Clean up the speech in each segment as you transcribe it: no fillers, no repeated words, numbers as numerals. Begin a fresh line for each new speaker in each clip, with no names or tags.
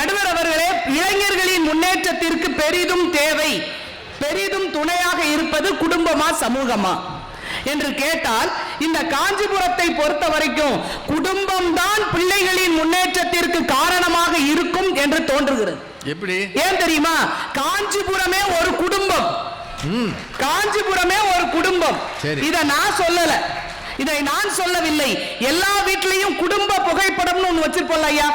நடுவர் அவர்களே, இளைஞர்களின் முன்னேற்றத்திற்கு பெரிதும் தேவை, பெரிதும் துணையாக இருப்பது குடும்பமா சமூகமா என்று கேட்டால், இந்த காஞ்சிபுரத்தை பொறுத்த வரைக்கும் குடும்பம் தான் பிள்ளைகளின் முன்னேற்றத்திற்கு காரணமாக இருக்கும் என்று தோன்றுகிறது. எப்படி? ஏன் தெரியுமா? காஞ்சிபுரமே ஒரு குடும்பம். காஞ்சிபுரமே ஒரு குடும்பம். இதை நான் சொல்லல, இதை நான் சொல்லவில்லை. எல்லா வீட்லயும் குடும்ப புகைப்படம்னு ஒண்ணு வச்சிருப்போம் ஐயா,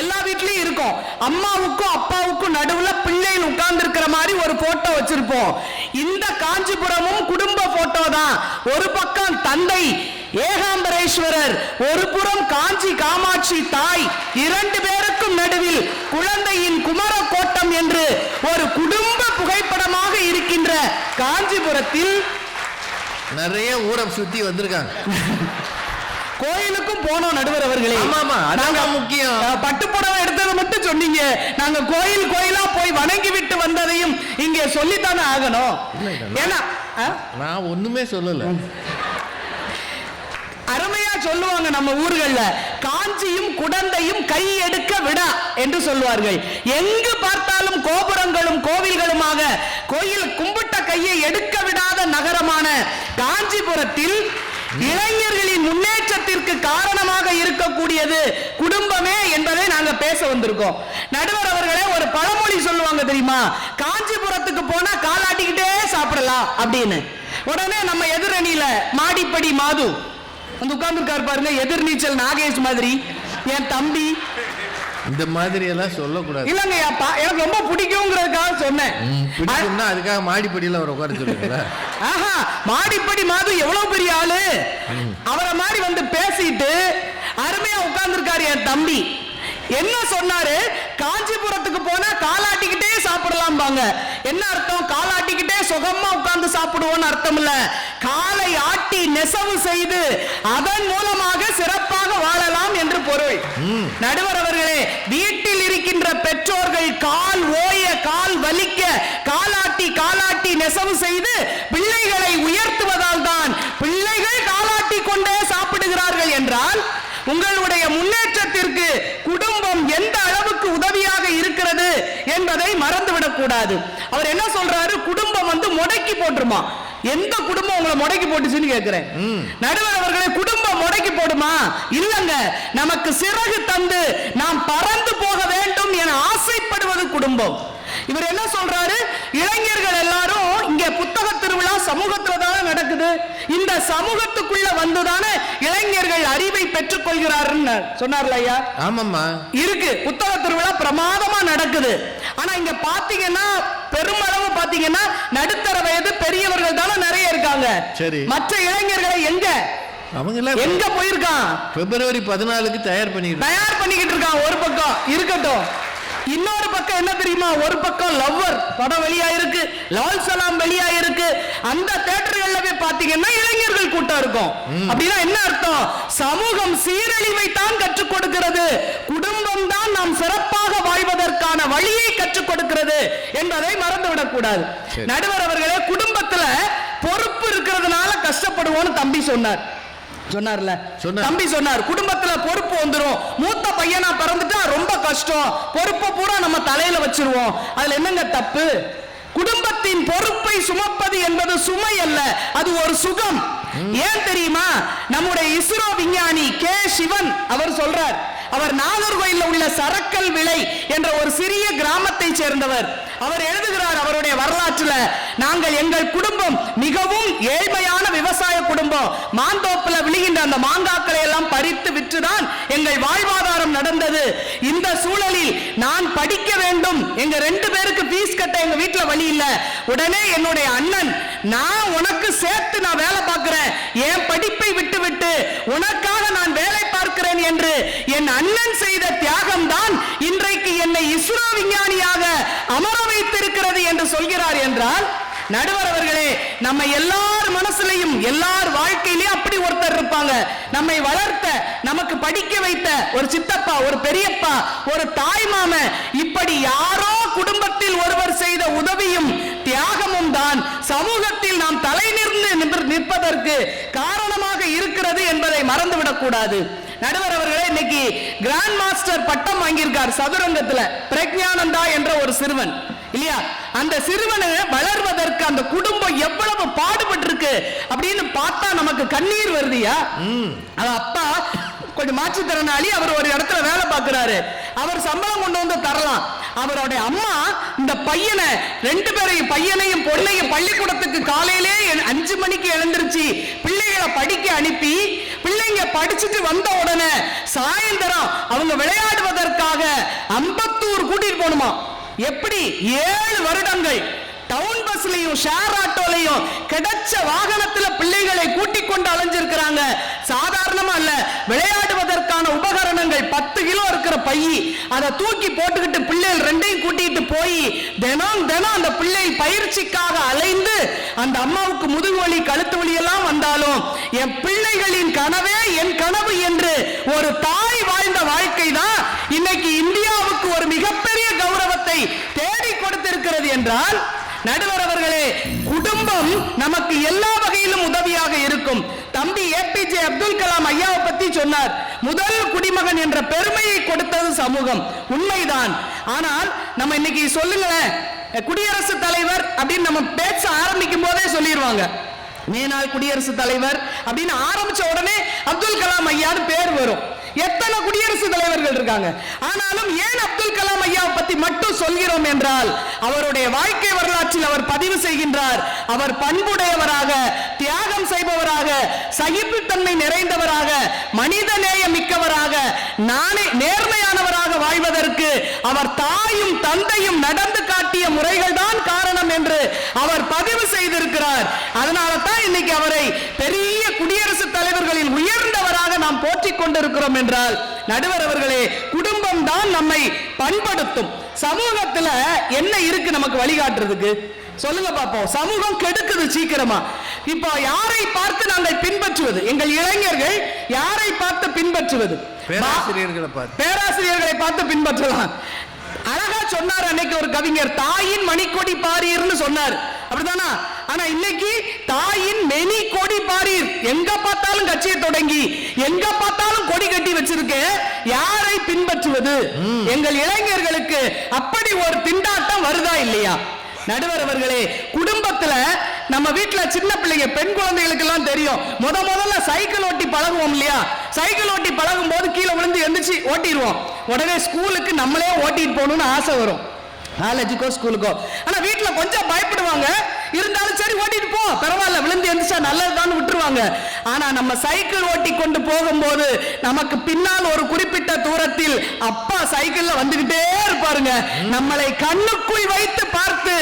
எல்லா வீட்லயும் இருக்கும். அம்மாவுக்கும் அப்பாவுக்கும் நடுவுல பிள்ளைகள் உட்கார்ந்து இருக்கிற மாதிரி ஒரு போட்டோ வச்சிருப்போம். இந்த காஞ்சிபுரமும் குடும்ப போட்டோ தான். ஒரு பக்கம் தந்தை ஏகாம்பரேஸ்வரர், ஒரு புறம் காஞ்சி காமாட்சி தாய், இரண்டு பேருக்கும் நடுவில் குழந்தையின் குமர கோட்டம் என்று ஒரு குடும்ப புகைப்படமாக இருக்கின்ற காஞ்சிபுரத்தில்
நிறைய ஊரம் சுத்தி வந்திருக்காங்க.
கோயிலுக்கும் போனோம் நடுவர் அவர்களே.
ஆமாமா, அதாங்க முக்கியம்.
பட்டுப்புடவை எடுத்ததை மட்டும் சொன்னீங்க, நாங்க கோயில் கோயிலா போய் வணங்கி விட்டு வந்ததையும் இங்கே சொல்லித்தானே ஆகணும். ஏன்னா
நான் ஒண்ணுமே சொல்லல.
அருமையா சொல்லுவாங்க நம்ம ஊர்கள்ல, காஞ்சியும் குடந்தையும் கை எடுக்க விடா என்று சொல்வார்கள். எங்கு பார்த்தாலும் கோபுரங்களும் கோவில்களுமாக கோயில் கும்பிட்ட கையை எடுக்க விடாத நகரமான காஞ்சிபுரத்தில் இளைஞர்களின் முன்னேற்றத்திற்கு காரணமாக இருக்கக்கூடியது குடும்பமே என்பதை நாங்க பேச வந்திருக்கோம். நடுவர் அவர்களே, ஒரு பழமொழி சொல்லுவாங்க தெரியுமா? காஞ்சிபுரத்துக்கு போனா காலாட்டிக்கிட்டே சாப்பிடலாம் அப்படின்னு. உடனே நம்ம எதிரணியில மாடிப்படி மாது வந்து உட்கார்ந்துருக்காரு பாருங்க, எதிர்நீச்சல் நாகேஷ் மாதிரி, என் தம்பி.
இந்த மாதிரி எல்லாம் சொல்லக்கூடாது.
இல்லங்கய்யாப்பா, எனக்கு ரொம்ப பிடிக்கும்ங்கிறதுக்காக சொன்னேன்.
பிடிக்கும்னா அதுக்காக மாடிப்படியில் அவர் உட்கார சொல்லுங்க.
ஆஹா, மாடிப்படி மாது எவ்வளவு பெரிய ஆளு, அவரை மாதிரி வந்து பேசிட்டு அருமையா உட்கார்ந்துருக்காரு என் தம்பி. என்ன சொன்னாரு? காஞ்சிபுரத்துக்கு போனா காலாட்டிக்கிட்டே சாப்பிடலாம் பாங்க. என்ன அர்த்தம்? காலாட்டிக்கிட்டே சுகமா உட்கார்ந்து சாப்பிடுவோம்னு அர்த்தம் இல்ல. காலை ஆட்டி நெசவு செய்து அதன் மூலமாக சிறப்பாக வாழலாம் என்று பொருள். நடுவர் அவர்களே, வீட்டில் இருக்கின்ற பெற்றோர்கள் கால் ஓய, கால் வலிக்க காலாட்டி காலாட்டி நெசவு செய்து பிள்ளைகளை உயர்த்துவதால் தான் பிள்ளைகள் காலாட்டி கொண்டே சாப்பிடுகிறார்கள் என்றால், உங்களுடைய முன்னேற்றத்திற்கு குடும்பம் எந்த அளவுக்கு உதவியாக இருக்கிறது என்பதை மறந்துவிடக் கூடாது. அவர் என்ன சொல்றாரு? குடும்பம் வந்து முடக்கி போட்டுருமா. எந்த குடும்பம் உங்களை முடக்கி போட்டுச்சுன்னு கேட்கிறேன். நடுவர் அவர்களே, குடும்பம் முடக்கி போடுமா? இல்லங்க, நமக்கு சிறகு தந்து நாம் பறந்து போக வேண்டும் என ஆசைப்படுவது குடும்பம். இவர் என்ன சொல்றாரு? இளைஞர்கள் எல்லாரும் இங்க புத்தக திருவிழா சமூகத்துல தானே நடக்குது, இந்த சமூகத்துக்குள்ள வந்துதானே இளைஞர்கள் அறிவை பெற்றுக் கொள்கிறாருன்னு சொன்னார்ல ஐயா.
ஆமாம்மா,
இருக்கு, புத்தக திருவிழா பிரமாதமா நடக்குது. ஆனா இங்க பாத்தீங்கன்னா பெருமளவு பாத்தீங்கன்னா நடுத்தர வயது பெரியவர்கள் தானே நிறைய இருக்காங்க. சரி, மற்ற இளைஞர்களை எங்க போயிருக்கான்?
பிப்ரவரி 14க்கு தயார்
பண்ணிக்கிட்டு இருக்கான். ஒரு பக்கம் இருக்கட்டும், இன்னொரு பக்கம் என்ன தெரியுமா? ஒரு பக்கம் லவ்வர் படம் வெளியாயிருக்கு, லால் சலாம் வெளியாயிருக்கு. அந்த தியேட்டர்கள்ல போய் பாத்தீங்கன்னா இளைஞர்கள் கூட்டம் இருக்கும். அப்படின்னா என்ன அர்த்தம்? சமூகம் சீரழிவை தான் கற்றுக் கொடுக்கிறது, குடும்பம் தான் நாம் சிறப்பாக வாழ்வதற்கான வழியை கற்றுக் கொடுக்கிறது என்பதை மறந்துவிடக் கூடாது. நடுவர் அவர்களே, குடும்பத்துல பொறுப்பு இருக்கிறதுனால கஷ்டப்படுவோம்னு தம்பி சொன்னார்ல, தம்பி சொன்னார், குடும்பத்துல பொறுப்பு வந்துரும். மூத்த பையனா பிறந்துட்டா ரொம்ப கஷ்டம், பொறுப்பை பூரா நம்ம தலையில வச்சிருவோம். அதுல என்னங்க தப்பு? குடும்பத்தின் பொறுப்பை சுமப்பது என்பது சுமை அல்ல, அது ஒரு சுகம். ஏன் தெரியுமா? நம்முடைய இஸ்ரோ விஞ்ஞானி கே சிவன் அவர் சொல்றார். அவர் நாகர்கோயில்ல உள்ள சரக்கல் விளை என்ற ஒரு சிறிய கிராமத்தை சேர்ந்தவர். அவர் எழுதுகிறார் அவருடைய வரலாற்றுல, நாங்கள் எங்கள் குடும்பம் மிகவும் ஏழ்மையான விவசாய குடும்பம். மாந்தோப்புல விழுகின்ற அந்த மாங்காக்களை எல்லாம் பறித்து விற்றுதான் எங்கள் வாழ்வாதாரம் நடந்தது. இந்த சூழலில் நான் படிக்க வேண்டும், எங்க 2 பேருக்கு ஃபீஸ் கட்ட எங்க வீட்டுல வழி இல்ல. உடனே என்னுடைய அண்ணன், நான் உனக்கு சேர்த்து நான் வேலை பார்க்கிறேன், என் படிப்பை விட்டு விட்டு உனக்காக நான் வேலை பார்க்கிறேன் என்று என் அண்ணன் செய்த தியாகம் தான் இன்றைக்கு என்னை இஸ்ரோ விஞ்ஞானியாக அமர வைத்திருக்கிறது என்று சொல்கிறார். என்றால் நடுவர் அவர்களே, நம்ம எல்லார் மனசுலையும் எல்லார் வாழ்க்கையிலயும் அப்படி ஒருத்தர் இருப்பாங்க. நம்மை வளர்த்த, நமக்கு படிக்க வைத்த ஒரு சித்தப்பா, ஒரு பெரியப்பா, ஒரு தாய் மாமன், இப்படி யாரோ குடும்பத்தில் ஒருவர் செய்த உதவியும் தியாகமும் தான் சமூகத்தில் நாம் தலை நிற்பதற்கு காரணமாக இருக்கிறது என்பதை மறந்துவிடக் கூடாது. நடுவர் அவர்களே, இன்னைக்கு கிராண்ட் மாஸ்டர் பட்டம் வாங்கியிருக்கார் சதுரங்கத்துல, பிரக்ஞானந்தா என்ற ஒரு சிறுவன் இல்லையா? அந்த சிறுவனை வளர்வதற்கு அந்த குடும்பம் எவ்வளவு பாடுபட்டு இருக்கு அப்படின்னு பார்த்தா நமக்கு கண்ணீர் வருதியா? அப்பா கொஞ்சம் மாற்றுத்திறனாளி, அவர் ஒரு இடத்துல வேலை பார்க்கிறாரு, அவர் சம்பளம் கொண்டு வந்து தரலாம். அவருடைய அம்மா இந்த பையனை, ரெண்டு பேரையும், பையனையும் பொண்ணையும் பள்ளிக்கூடத்துக்கு காலையிலே 5 மணிக்கு எழுந்திருச்சு பிள்ளைகளை படிக்க அனுப்பி, பிள்ளைங்க படிச்சுட்டு வந்த உடனே சாயந்தரம் அவங்க விளையாடுவதற்காக அம்பத்தூர் கூட்டிட்டு போகணுமா. எப்படி 7 வருடங்கள் டவுன் பஸ்லயும் ஷேர் ஆட்டோலையும் கிடைச்ச வாகனத்துல பிள்ளைகளை கூட்டிக் கொண்டு அலைஞ்சிருக்கிறாங்க. சாதாரணமா இல்ல, விளையாடுவதற்கான உபகரணங்கள் 10 கிலோ இருக்கிற பையி, அதை தூக்கி போட்டுக்கிட்டு பிள்ளைகள் ரெண்டையும் கூட்டிட்டு போய் தினம் தினம் அந்த பிள்ளை பயிற்சிக்காக அலைந்து, அந்த அம்மாவுக்கு முதுகு வலி கழுத்து வலி எல்லாம் வந்தாலும் என் பிள்ளைகளின் கனவே என் கனவு என்று ஒரு தாய் வாழ்ந்த வாழ்க்கை தான் இன்னைக்கு இந்தியாவுக்கு ஒரு மிகப்பெரிய கௌரவத்தை தேடி கொடுத்திருக்கிறது என்றால், நடுவர் அவர்களே, குடும்பம் நமக்கு எல்லா வகையிலும் உதவியாக இருக்கும். தம்பி APJ அப்துல் கலாம் ஐயாவை பத்தி சொன்னார். முதல் குடிமகன் என்ற பெருமையை கொடுத்தது சமூகம், உண்மைதான். ஆனால் நம்ம இன்னைக்கு சொல்லுங்களேன், குடியரசுத் தலைவர் அப்படின்னு நம்ம பேச ஆரம்பிக்கும் போதே சொல்லிடுவாங்க, மேனாள் குடியரசுத் தலைவர் அப்படின்னு ஆரம்பிச்ச உடனே அப்துல் கலாம் ஐயான்னு பேர் வரும். எத்தனை குடியரசுத் தலைவர்கள் இருக்காங்க, ஆனாலும் ஏன் அப்துல் கலாம் ஐயாவை பத்தி மட்டும் சொல்கிறோம் என்றால், அவருடைய வாழ்க்கை வரலாற்றில் அவர் பதிவு செய்கின்றார், அவர் பண்புடையவராக, தியாகம் செய்பவராக, சகிப்புத்தன்மை நிறைந்தவராக, மனித நேயம் மிக்கவராக, நேர்மையானவராக வாழ்வதற்கு அவர் தாயும் தந்தையும் நடந்து காட்டிய முறைகள் தான் காரணம் என்று அவர் பதிவு செய்திருக்கிறார். அதனால தான் இன்னைக்கு அவரை பெரிய குடியரசுத் தலைவர்களில் உயர்ந்தவராக நாம் போற்றிக் கொண்டிருக்கிறோம் என்றால், நடுவர் அவர்களே, குடும்பம் தான் நம்மை பண்படுத்தும். சமூகத்துல என்ன இருக்கு நமக்கு வழிகாட்டுறதுக்கு? சொல்லுங்க பாப்போம். சமூகம் கெடுக்குது சீக்கிரமா. இப்போ யாரை பார்த்து நாங்கள் பின்பற்றுவது? எங்கள் இளைஞர்கள் யாரை பார்த்து பின்பற்றுவது? பேராசிரியர்களை பார்த்து பின்பற்றலாம். அழகா சொன்னார் அன்னைக்கு ஒரு கவிஞர், தாயின் மணிக்கொடி பாரீர்னு சொன்னார், அப்படிதானா? ஆனா இன்னைக்கு தாயின் மெனி கொடி பாரீர், எங்க பார்த்தாலும் கட்சியை தொடங்கி எங்க பார்த்தாலும் கொடி கட்டி வச்சிருக்கு. யாரை பின்பற்றுவது? எங்கள் இளைஞர்களுக்கு அப்படி ஒரு திண்டாட்டம் வருதா இல்லையா? நடுவர் அவர்களே, குடும்பத்துல நம்ம வீட்டுல சின்ன பிள்ளைங்க, பெண் குழந்தைகளுக்கு எல்லாம் தெரியும், முதல்ல சைக்கிள் ஓட்டி பழகுவோம் இல்லையா? சைக்கிள் ஓட்டி பழகும் போது கீழே விழுந்து எந்திரிச்சு ஓட்டிடுவோம். உடனே ஸ்கூலுக்கு நம்மளே ஓட்டிட்டு போகணும்னு ஆசை வரும், காலேஜுக்கோ ஸ்கூலுக்கோ. ஆனா வீட்டுல கொஞ்சம் பயப்படுவாங்க, இருந்தாலும் சரி ஓட்டிட்டு போ, பரவாயில்ல, விழுந்து எந்திரிச்சா நல்லதுதான் விட்டுருவாங்க. ஆனா நம்ம சைக்கிள் ஓட்டி கொண்டு போகும்போது நமக்கு பின்னால் ஒரு குறிப்பிட்ட தூரத்தில் அப்பா சைக்கிள்ல வந்துகிட்டே இருப்பாருங்க. நம்மளை கண்ணுக்குள் வைத்து பார்த்து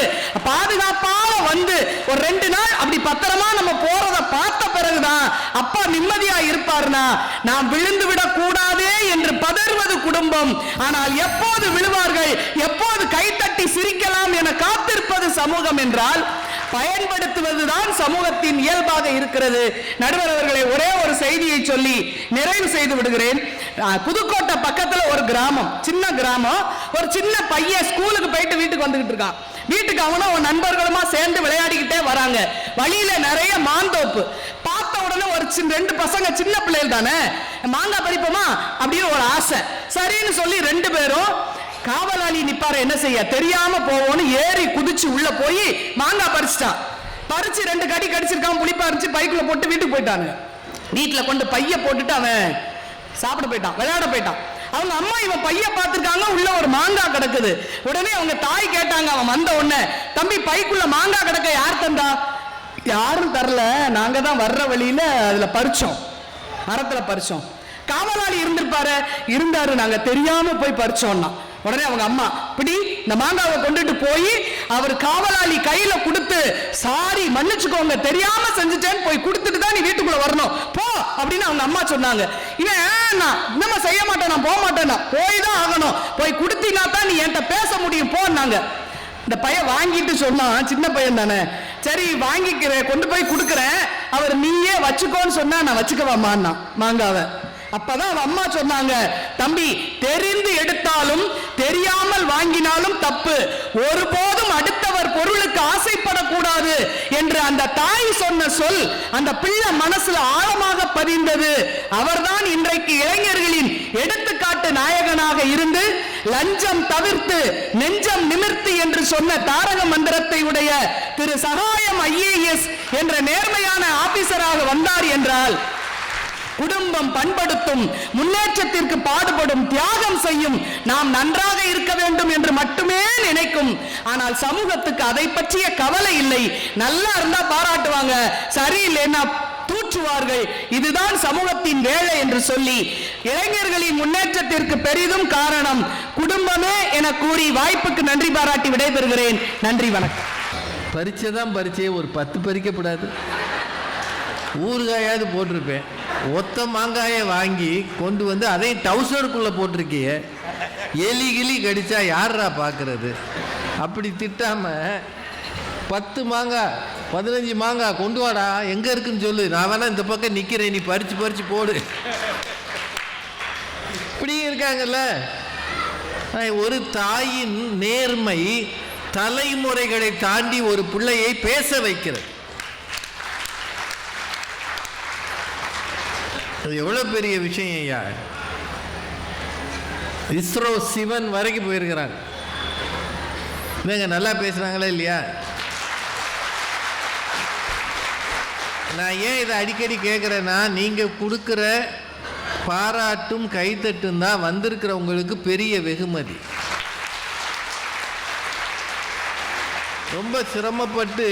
பாதுகாப்பாக வந்து ஒரு 2 நாள் அப்படி பத்திரமா நம்ம போறத பார்த்த பிறகுதான் அப்பா நிம்மதியா இருப்பாருனா, நாம் விழுந்து விடக் கூடாதே என்று பதறுவது குடும்பம். ஆனால் எப்போது விழுவார்கள், எப்போது கைத்தட்டி சிரிக்கலாம் என காத்திருப்பது சமூகம் என்றால், பயன்படுத்துவதுதான் சமூகத்தின் இயல்பாக இருக்கிறது. நடுவர் அவர்களை, ஒரே ஒரு செய்தியை சொல்லி நிறைவு செய்து விடுகிறேன். புதுக்கோட்டை பக்கத்துல ஒரு கிராமம், சின்ன கிராமம். ஒரு சின்ன பையன் ஸ்கூலுக்கு போயிட்டு வீட்டுக்கு வந்துகிட்டு இருக்கான். வீட்டுக்கு அவனும் நண்பர்களுமா சேர்ந்து விளையாடிக்கிட்டே வராங்க. வழியில நிறைய மாந்தோப்பு. பார்த்த உடனே ஒரு 2 பசங்க, சின்ன பிள்ளைகள் தானே, மாங்காய் பறிப்போமா அப்படின்னு ஒரு ஆசை. சரின்னு சொல்லி 2 பேரும், காவலாளி நிப்பார என்ன செய்ய தெரியாம போவோன்னு ஏறி குதிச்சு உள்ள போய் மாங்காய் பறிச்சிட்டான். பறிச்சு 2 கடி கடிச்சிருக்கான், புளிப்பா இருந்துச்சு, பைக்குல போட்டு வீட்டுக்கு போயிட்டாங்க. வீட்டுல கொண்டு பைய போட்டுட்டு அவன் சாப்பிட போயிட்டான், விளையாட போயிட்டான். அவங்க அம்மா இவன் பைய பார்த்திருக்காங்க, உள்ள ஒரு மாங்காய் கிடக்குது. உடனே அவங்க தாய் கேட்டாங்க, அவன் வந்த உடனே, தம்பி பைக்குள்ள மாங்காய் கிடக்க யார் தந்தா? யாரும் தரல, நாங்க தான் வர்ற வழியில அதுல பறிச்சோம், மரத்துல பறிச்சோம். காவலாளி இருந்திருப்பாரு, இருந்தாரு, நாங்க தெரியாம போய் பறிச்சோம்னா. உடனே அவங்க அம்மா இப்படி இந்த மாங்காவை கொண்டுட்டு போய் அவர் காவலாளி கையில கொடுத்து, சாரி மன்னிச்சுக்கோங்க, தெரியாம செஞ்சுட்டேன்னு போய் கொடுத்துட்டு தான் நீ வீட்டுக்குள்ள வரணும் போ அப்படின்னு அவங்க அம்மா சொன்னாங்க. இவன் இன்னமா செய்ய மாட்டேன், நான் போக மாட்டேன், போய் தான் ஆகணும், போய் கொடுத்தீங்கன்னா தான் நீ என்கிட்ட பேச முடியும் போன்னாங்க. இந்த பையன் வாங்கிட்டு சொன்னான், சின்ன பையன் தானே, சரி வாங்கிக்கிறேன், கொண்டு போய் கொடுக்குறேன், அவர் நீயே வச்சுக்கோன்னு சொன்னா நான் வச்சுக்கவாமான்னா மாங்காவை. அப்பதான் அவன் அம்மா சொன்னாங்க, தம்பி தெரிந்து எடுத்தாலும் தெரியாமல் வாங்கினாலும் தப்பு, ஒருபோதும் அடுத்தவர் பொருளுக்கு ஆசைப்படக்கூடாது என்று அந்த தாய் சொன்ன சொல் அந்த பிள்ளை மனசுல ஆழமாக பதிந்தது. அவர்தான் இன்றைக்கு இளைஞர்களின் எடுத்துக்காட்டு நாயகனாக இருந்து லஞ்சம் தவிர்த்து நெஞ்சம் நிமிர்த்தி என்று சொன்ன தாரக மந்திரத்தை உடைய திரு சகாயம் IAS என்ற நேர்மையான ஆபீசராக வந்தார் என்றால், குடும்பம் பண்படுத்தும், முன்னேற்றத்திற்கு பாடுபடும், தியாகம் செய்யும், நாம் நன்றாக இருக்க வேண்டும் என்று மட்டுமே நினைக்கும். ஆனால் சமூகத்துக்கு அதை பற்றிய கவலை இல்லை. நல்லா இருந்தா பாராட்டுவாங்க, சரியில்லைன்னா தூற்றுவார்கள். இதுதான் சமூகத்தின் வேலை என்று சொல்லி இளைஞர்களின் முன்னேற்றத்திற்கு பெரிதும் காரணம் குடும்பமே என கூறி வாய்ப்புக்கு நன்றி பாராட்டி விடைபெறுகிறேன். நன்றி, வணக்கம்.
பறிச்சதான் பறிச்சே, ஒரு 10 பறிக்கப்படாது. ஊறுகாயாவது போட்டிருப்பேன். ஒத்த மாங்காயை வாங்கி கொண்டு வந்து அதை டவுசருக்குள்ளே போட்டிருக்கிய, எலி கிளி கடிச்சா யாரா பார்க்கறது? அப்படி திட்டாம 10 மாங்காய் 15 மாங்காய் கொண்டு வாடா, எங்கே இருக்குன்னு சொல்லு, நான் வேணா இந்த பக்கம் நிற்கிறேன், நீ பறிச்சு பறிச்சு போடு. இப்படி இருக்காங்கல்ல. ஒரு தாயின் நேர்மை தலைமுறைகளை தாண்டி ஒரு பிள்ளையை பேச வைக்கிறது. அது எவ்வளவு பெரிய விஷயம் ஐயா. இஸ்ரோ சிவன் வரைக்கும் போயிருக்கிறாங்க. இவங்க நல்லா பேசுறாங்களா இல்லையா? நான் ஏன் இதை அடிக்கடி கேட்குறேன்னா, நீங்கள் கொடுக்குற பாராட்டும் கைத்தட்டும் தான் வந்திருக்கிறவங்களுக்கு பெரிய வெகுமதி. ரொம்ப சிரமப்பட்டு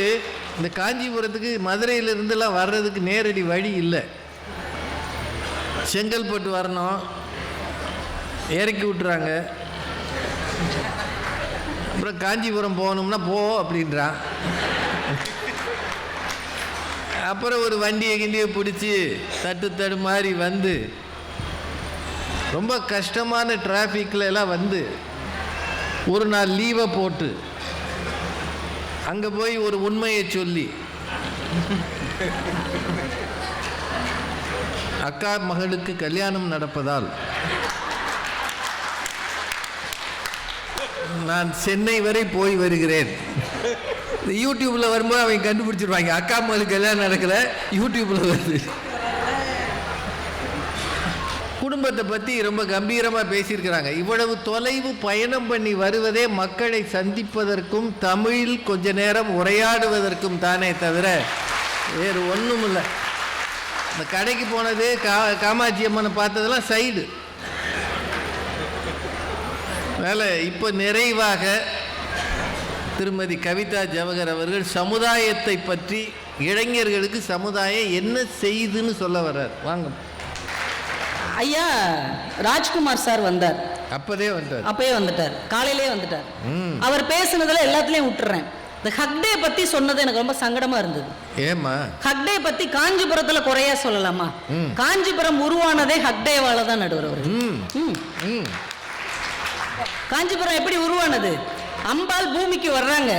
இந்த காஞ்சிபுரத்துக்கு மதுரையிலிருந்துலாம் வர்றதுக்கு நேரடி வழி இல்லை. செங்கல்பட்டு வரணும், இறக்கி விட்டுறாங்க. அப்புறம் காஞ்சிபுரம் போகணும்னா போ அப்படின்றான். அப்புறம் ஒரு வண்டியை கிண்டியை பிடிச்சி தட்டு மாதிரி வந்து ரொம்ப கஷ்டமான டிராஃபிக்கில் எல்லாம் வந்து ஒரு நாள் லீவை போட்டு அங்கே போய் ஒரு உண்மையை சொல்லி, அக்கா மகளுக்கு கல்யாணம் நடப்பதால் நான் சென்னை வரை போய் வருகிறேன். யூடியூப்ல வரும்போது அவங்க கண்டுபிடிச்சிருவாங்க, அக்கா மகளுக்கு கல்யாணம் நடக்கல, யூடியூப்ல வருது. குடும்பத்தை பற்றி ரொம்ப கம்பீரமாக பேசியிருக்கிறாங்க. இவ்வளவு தொலைவு பயணம் பண்ணி வருவதே மக்களை சந்திப்பதற்கும் தமிழில் கொஞ்ச நேரம் உரையாடுவதற்கும் தானே தவிர வேறு ஒன்றும் இல்லை. இந்த கடைக்கு போனது, காமாட்சி அம்மனை பார்த்ததெல்லாம் சைடு வேலை. இப்போ நிறைவாக திருமதி கவிதா ஜவஹர் அவர்கள் சமுதாயத்தை பற்றி, இளைஞர்களுக்கு சமுதாயம் என்ன செய்துன்னு சொல்ல வர்றார். வாங்க
ஐயா. ராஜ்குமார் சார் வந்தார்,
அப்பவே
வந்துட்டார், காலையிலே வந்துட்டார். அவர் பேசுனதுல எல்லாத்துலயும் விட்டுறேன். இந்த ஹக்டே பத்தி சொன்னது எனக்கு ரொம்ப சங்கடமா இருந்தது.
ஏமா?
ஹக்டே பத்தி காஞ்சிபுரத்துல குறையா சொல்லலாமா? காஞ்சிபுரம் உருவானதே ஹக்டேவால தான் நடுவர் அவரு. காஞ்சிபுரம் எப்படி உருவானது? அம்பாள் பூமிக்கு வர்றாங்க,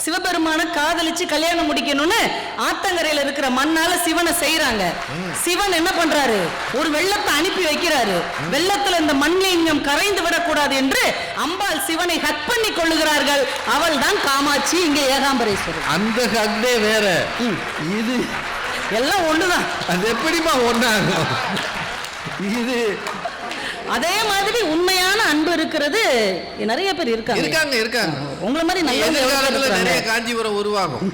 சிவபெருமான காதலிச்சு கல்யாணம் முடிக்கணும்னு ஆத்தங்கரையில இருக்கிற மண்ணால சிவனை செய்யறாங்க. சிவன் என்ன பண்றாரு? ஒரு வெள்ளத்தை அனுப்பி வைக்கிறாரு. வெள்ளத்துல இந்த மண்லிங்கம் கரைந்து விடக்கூடாது என்று அம்பாள் சிவனை ஹக் பண்ணி கொள்ளுகிறார்கள். அவள் தான் காமாட்சி, இங்க ஏகாம்பரேஸ்வரர்.
அந்த ஹக்டே வேற, இது
எல்லாம் ஒண்ணுதான்.
அது எப்படிமா ஒண்ணாகும்? இது
அதே மாதிரி உண்மையான அன்பு இருக்கிறது நிறைய பேர் இருக்காங்க. உங்களை மாதிரி
நிறைய காஞ்சிபுரம் உருவாகும்.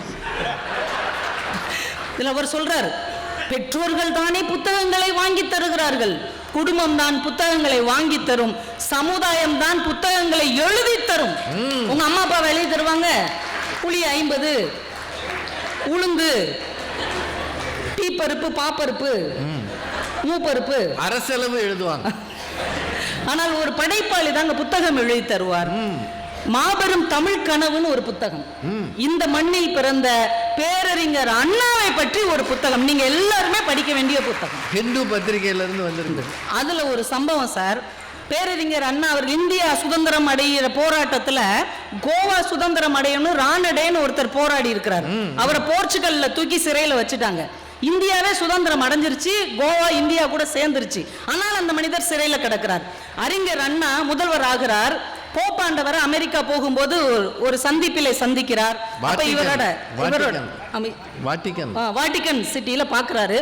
இதுல அவர் சொல்றார், பெற்றோர்கள் தானே புத்தகங்களை வாங்கி தருகிறார்கள், குடும்பம் தான் புத்தகங்களை வாங்கி தரும், சமுதாயம் தான் புத்தகங்களை எழுதி தரும். உங்க அம்மா அப்பா எழுதி தருவாங்க, புளி 50, உளுந்து, டீ பருப்பு, பாப்பருப்பு, மூப்பருப்பு,
அரசளவு எழுதுவாங்க.
ஆனால் ஒரு படைப்பாளி தாங்க புத்தகம் எழுதி தருவார். மாபெரும் தமிழ் கனவுன்னு ஒரு புத்தகம், இந்த மண்ணில் பிறந்த பேரறிஞர் அண்ணாவை பற்றி ஒரு புத்தகம், நீங்க எல்லாருமே படிக்க வேண்டிய புத்தகம்.
ஹிந்து பத்திரிகையில இருந்து வந்திருக்கு.
அதுல ஒரு சம்பவம் சார், பேரறிஞர் அண்ணா அவர்கள் இந்தியா சுதந்திரம் அடைகிற போராட்டத்துல கோவா சுதந்திரம் அடையணும் ரானடேன்னு ஒருத்தர் போராடி இருக்கிறார். அவரை போர்ச்சுகல்ல தூக்கி சிறையில வச்சுட்டாங்க. இந்தியாவே சுதந்திரம் அடைஞ்சிருச்சு, கோவா இந்தியா கூட சேர்ந்துருச்சு. ஆனால் அந்த மனிதர் சிறையில கிடக்கிறார். அறிஞர் அண்ணா முதல்வர் ஆகிறார். போப்பாண்டவர் அமெரிக்கா போகும்போது ஒரு சந்திப்பிலே சந்திக்கிறார். அப்ப இவரோட வாட்டிகன் சிட்டியில பாக்குறாரு.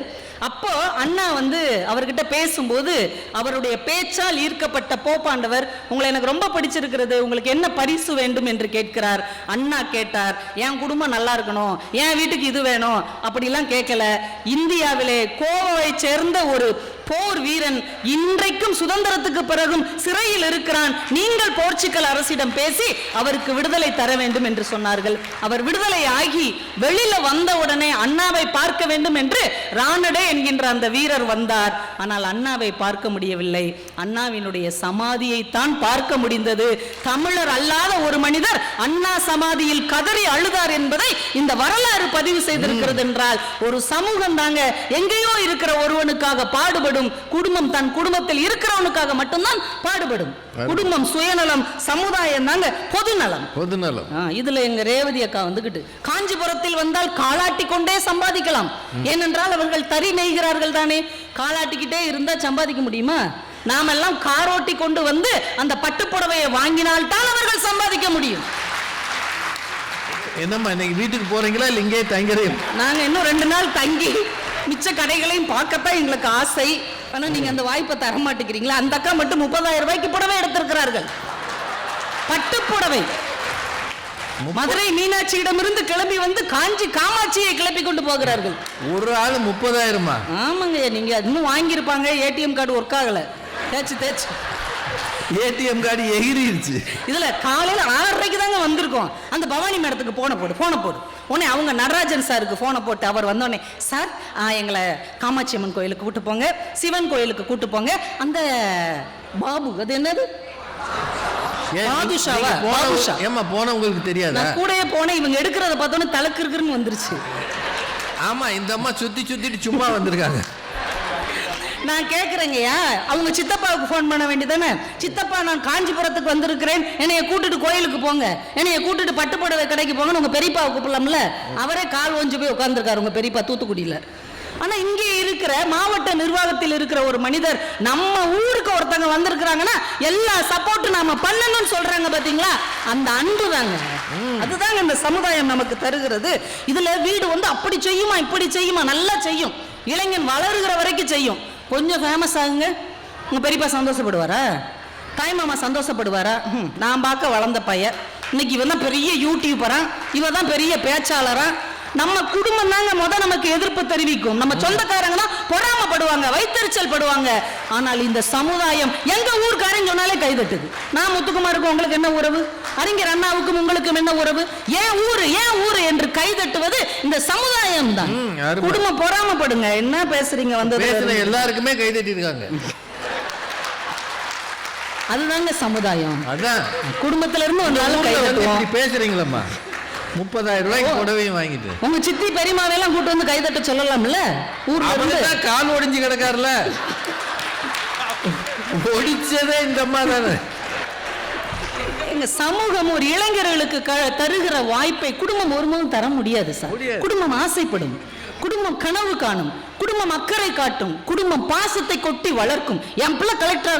அப்போ அண்ணா வந்து அவர்கிட்ட பேசும்போது அவருடைய பேச்சால் ஈர்க்கப்பட்ட போப்பாண்டவர், உங்களை எனக்கு ரொம்ப பிடிச்சிருக்கிறது, உங்களுக்கு என்ன பரிசு வேண்டும் என்று கேட்கிறார். அண்ணா கேட்டார், என் குடும்பம் நல்லா இருக்கணும், என் வீட்டுக்கு இது வேணும், அப்படிலாம் கேட்கல. இந்தியாவிலே கோவாவை சேர்ந்த ஒரு போர் வீரன் இன்றைக்கும் சுதந்திரத்துக்கு பிறகும் சிறையில் இருக்கிறான், நீங்கள் போர்ச்சுகல் அரசிடம் பேசி அவருக்கு விடுதலை தர வேண்டும் என்று சொன்னார்கள். அவர் விடுதலை ஆகி வெளியில வந்த உடனே அண்ணாவை பார்க்க வேண்டும் என்று ரானடே என்கின்ற அந்த வீரர் வந்தார். ஆனால் அண்ணாவை பார்க்க முடியவில்லை. அண்ணாவினுடைய சமாதியை தான் பார்க்க முடிந்தது. தமிழர் அல்லாத ஒரு மனிதர் அண்ணா சமாதியில் கதறி அழுதார் என்பதை இந்த வரலாறு பதிவு செய்திருக்கிறது. என்றால் ஒரு சமூகம் தாங்க எங்கேயோ இருக்கிற ஒருவனுக்காக பாடுபடும். குடும்பம் தன் குடும்பத்தில் இருக்கிறவனுக்காக மட்டும்தான் பாடுபடும். குடும்பம் சுயநலம், சமுதாயம் தாங்க பொதுநலம். இதுல எங்க ரேவதி அக்கா வந்துகிட்டு காஞ்சிபுரத்தில் வந்தால் காலாட்டி கொண்டே சம்பாதிக்கலாம். ஏனென்றால் அவர்கள் தறி நெய்கிறார்கள் தானே. காலாட்டிக்கிட்டே இருந்தா சம்பாதிக்க முடியுமா? நாமெல்லாம் காரோட்டி கொண்டு வந்து அந்த பட்டுப்புடவையை வாங்கினால் தான் அவர்கள் சம்பாதிக்க முடியும்.
என்னம்மா இன்னைக்கு வீட்டுக்கு போறீங்களா இல்ல இங்கே தங்குறீங்க?
நாங்க இன்னும் 2 நாள் தங்கி மிச்ச கடைகளையும் பார்க்கத்தான் எங்களுக்கு ஆசை. ஆனா நீங்க அந்த வாய்ப்பை தர மாட்டேங்கிறீங்களா? அந்த அக்கா மட்டும் 30,000 ரூபாய்க்கு புடவை எடுத்திருக்கிறார்கள், பட்டுப்புடவை. மதுரை மீனாட்சியிடமிருந்து கிளம்பி வந்து காஞ்சி காமாட்சியை கிளப்பி கொண்டு போகிறார்கள்.
ஒரு ஆள் 30,000?
ஆமாங்க, நீங்க இன்னும் வாங்கியிருப்பாங்க. ஏடிஎம் கார்டு ஒர்க் ஆகல, தேச்சு
ஏடிஎம் கார்டு எகிரிருச்சு.
இதுல காலையில 6:30க்கு தாங்க வந்திருக்கோம். அந்த பவானி மேடத்துக்கு போன போடு உடனே அவங்க நடராஜன் சாருக்கு போனை போட்டு அவர் வந்தோடனே, சார் எங்களை காமாட்சி அம்மன் கோயிலுக்கு கூட்டு போங்க, சிவன் கோயிலுக்கு கூட்டு போங்க, அந்த பாபு அது என்னது
உங்களுக்கு தெரியாது?
கூடயே போனேன். இவங்க எடுக்கிறத பார்த்தோன்னு தலக்கு வந்துருச்சு.
ஆமா, இந்த அம்மா சுத்திட்டு சும்மா வந்திருக்காங்க.
நான் கேட்கிறேங்கய்யா, அவங்க சித்தப்பாவுக்கு போன் பண்ண வேண்டியதானே? சித்தப்பா, நான் காஞ்சிபுரத்துக்கு வந்திருக்கிறேன், என்னைய கூட்டிட்டு கோயிலுக்கு போங்க, என்னைய கூட்டிட்டு பட்டுப்புடவை கடைக்கு போங்கன்னு உங்க பெரியப்பாவை கூப்பிடலாம்ல. அவரே கால் ஒஞ்சு போய் உட்கார்ந்துருக்காரு உங்க பெரியப்பா தூத்துக்குடியில. ஆனா இங்கே இருக்கிற மாவட்ட நிர்வாகத்தில் இருக்கிற ஒரு மனிதர் நம்ம ஊருக்கு ஒருத்தங்க வந்திருக்கிறாங்கன்னா எல்லா சப்போர்ட் நாம பண்ணணும்னு சொல்றாங்க. பாத்தீங்களா, அந்த அன்பு தாங்க, அதுதாங்க இந்த சமுதாயம் நமக்கு தருகிறது. இதுல வீடு வந்து அப்படி செய்யுமா இப்படி செய்யுமா, நல்லா செய்யும். இளைஞன் வளருகிற வரைக்கும் செய்யும். கொஞ்சம் ஃபேமஸ் ஆகுங்க, உங்க பெரியப்பா சந்தோஷப்படுவாரா? தாய் மாமா சந்தோஷப்படுவாரா? நான் பார்க்க வளர்ந்த பையன் இன்னைக்கு இவன் தான் பெரிய யூடியூபரா, இவ தான் பெரிய பேச்சாளரா. நம்ம குடும்பம் தாங்க நமக்கு எதிர்ப்பு தெரிவிக்கும். நம்ம சொந்தக்காரங்க தான் பொறாமப்படுவாங்க, வைத்தறிச்சல் படுவாங்க. ஆனால் இந்த சமுதாயம் எங்க ஊர்க்காரன் சொன்னாலே கைதட்டுது. நான் முத்துக்குமாருக்கும் உங்களுக்கு என்ன உறவு, அறிஞர் அண்ணாவுக்கும் உங்களுக்கும் என்ன உறவு, ஏன் ஊரு என்று கைதட்டுவது இந்த சமுதாயம் தான். குடும்பம் பொறாமப்படுங்க. என்ன பேசுறீங்க? வந்து
எல்லாருக்குமே கைதட்டி இருக்காங்க.
அதுதாங்க சமுதாயம்.
அதான்
குடும்பத்துல இருந்து ஒரு நாள் கைதட்டுவோம்.
பேசுறீங்களா? 30,000 ரூபாய்க்கு புடவையும் வாங்கிட்டு
உங்க சித்தி பெரியமாவெல்லாம் கூட்டு வந்து கைதட்ட சொல்லலாம்ல. ஊர்ல இருந்து
கால் ஒடிஞ்சு கிடக்காருல, ஒடிச்சதே இந்த அம்மா தானே.
எங்க சமூகம் ஒரு இளைஞர்களுக்கு தருகிற வாய்ப்பை குடும்பம் ஒருமும் தர முடியாது சார். குடும்பம் ஆசைப்படும், குடும்பம் கனவு காணும், குடும்பம் அக்கறை காட்டும், குடும்பம் பாசத்தை கொட்டி வளர்க்கும். என் பிள்ளை கலெக்டர்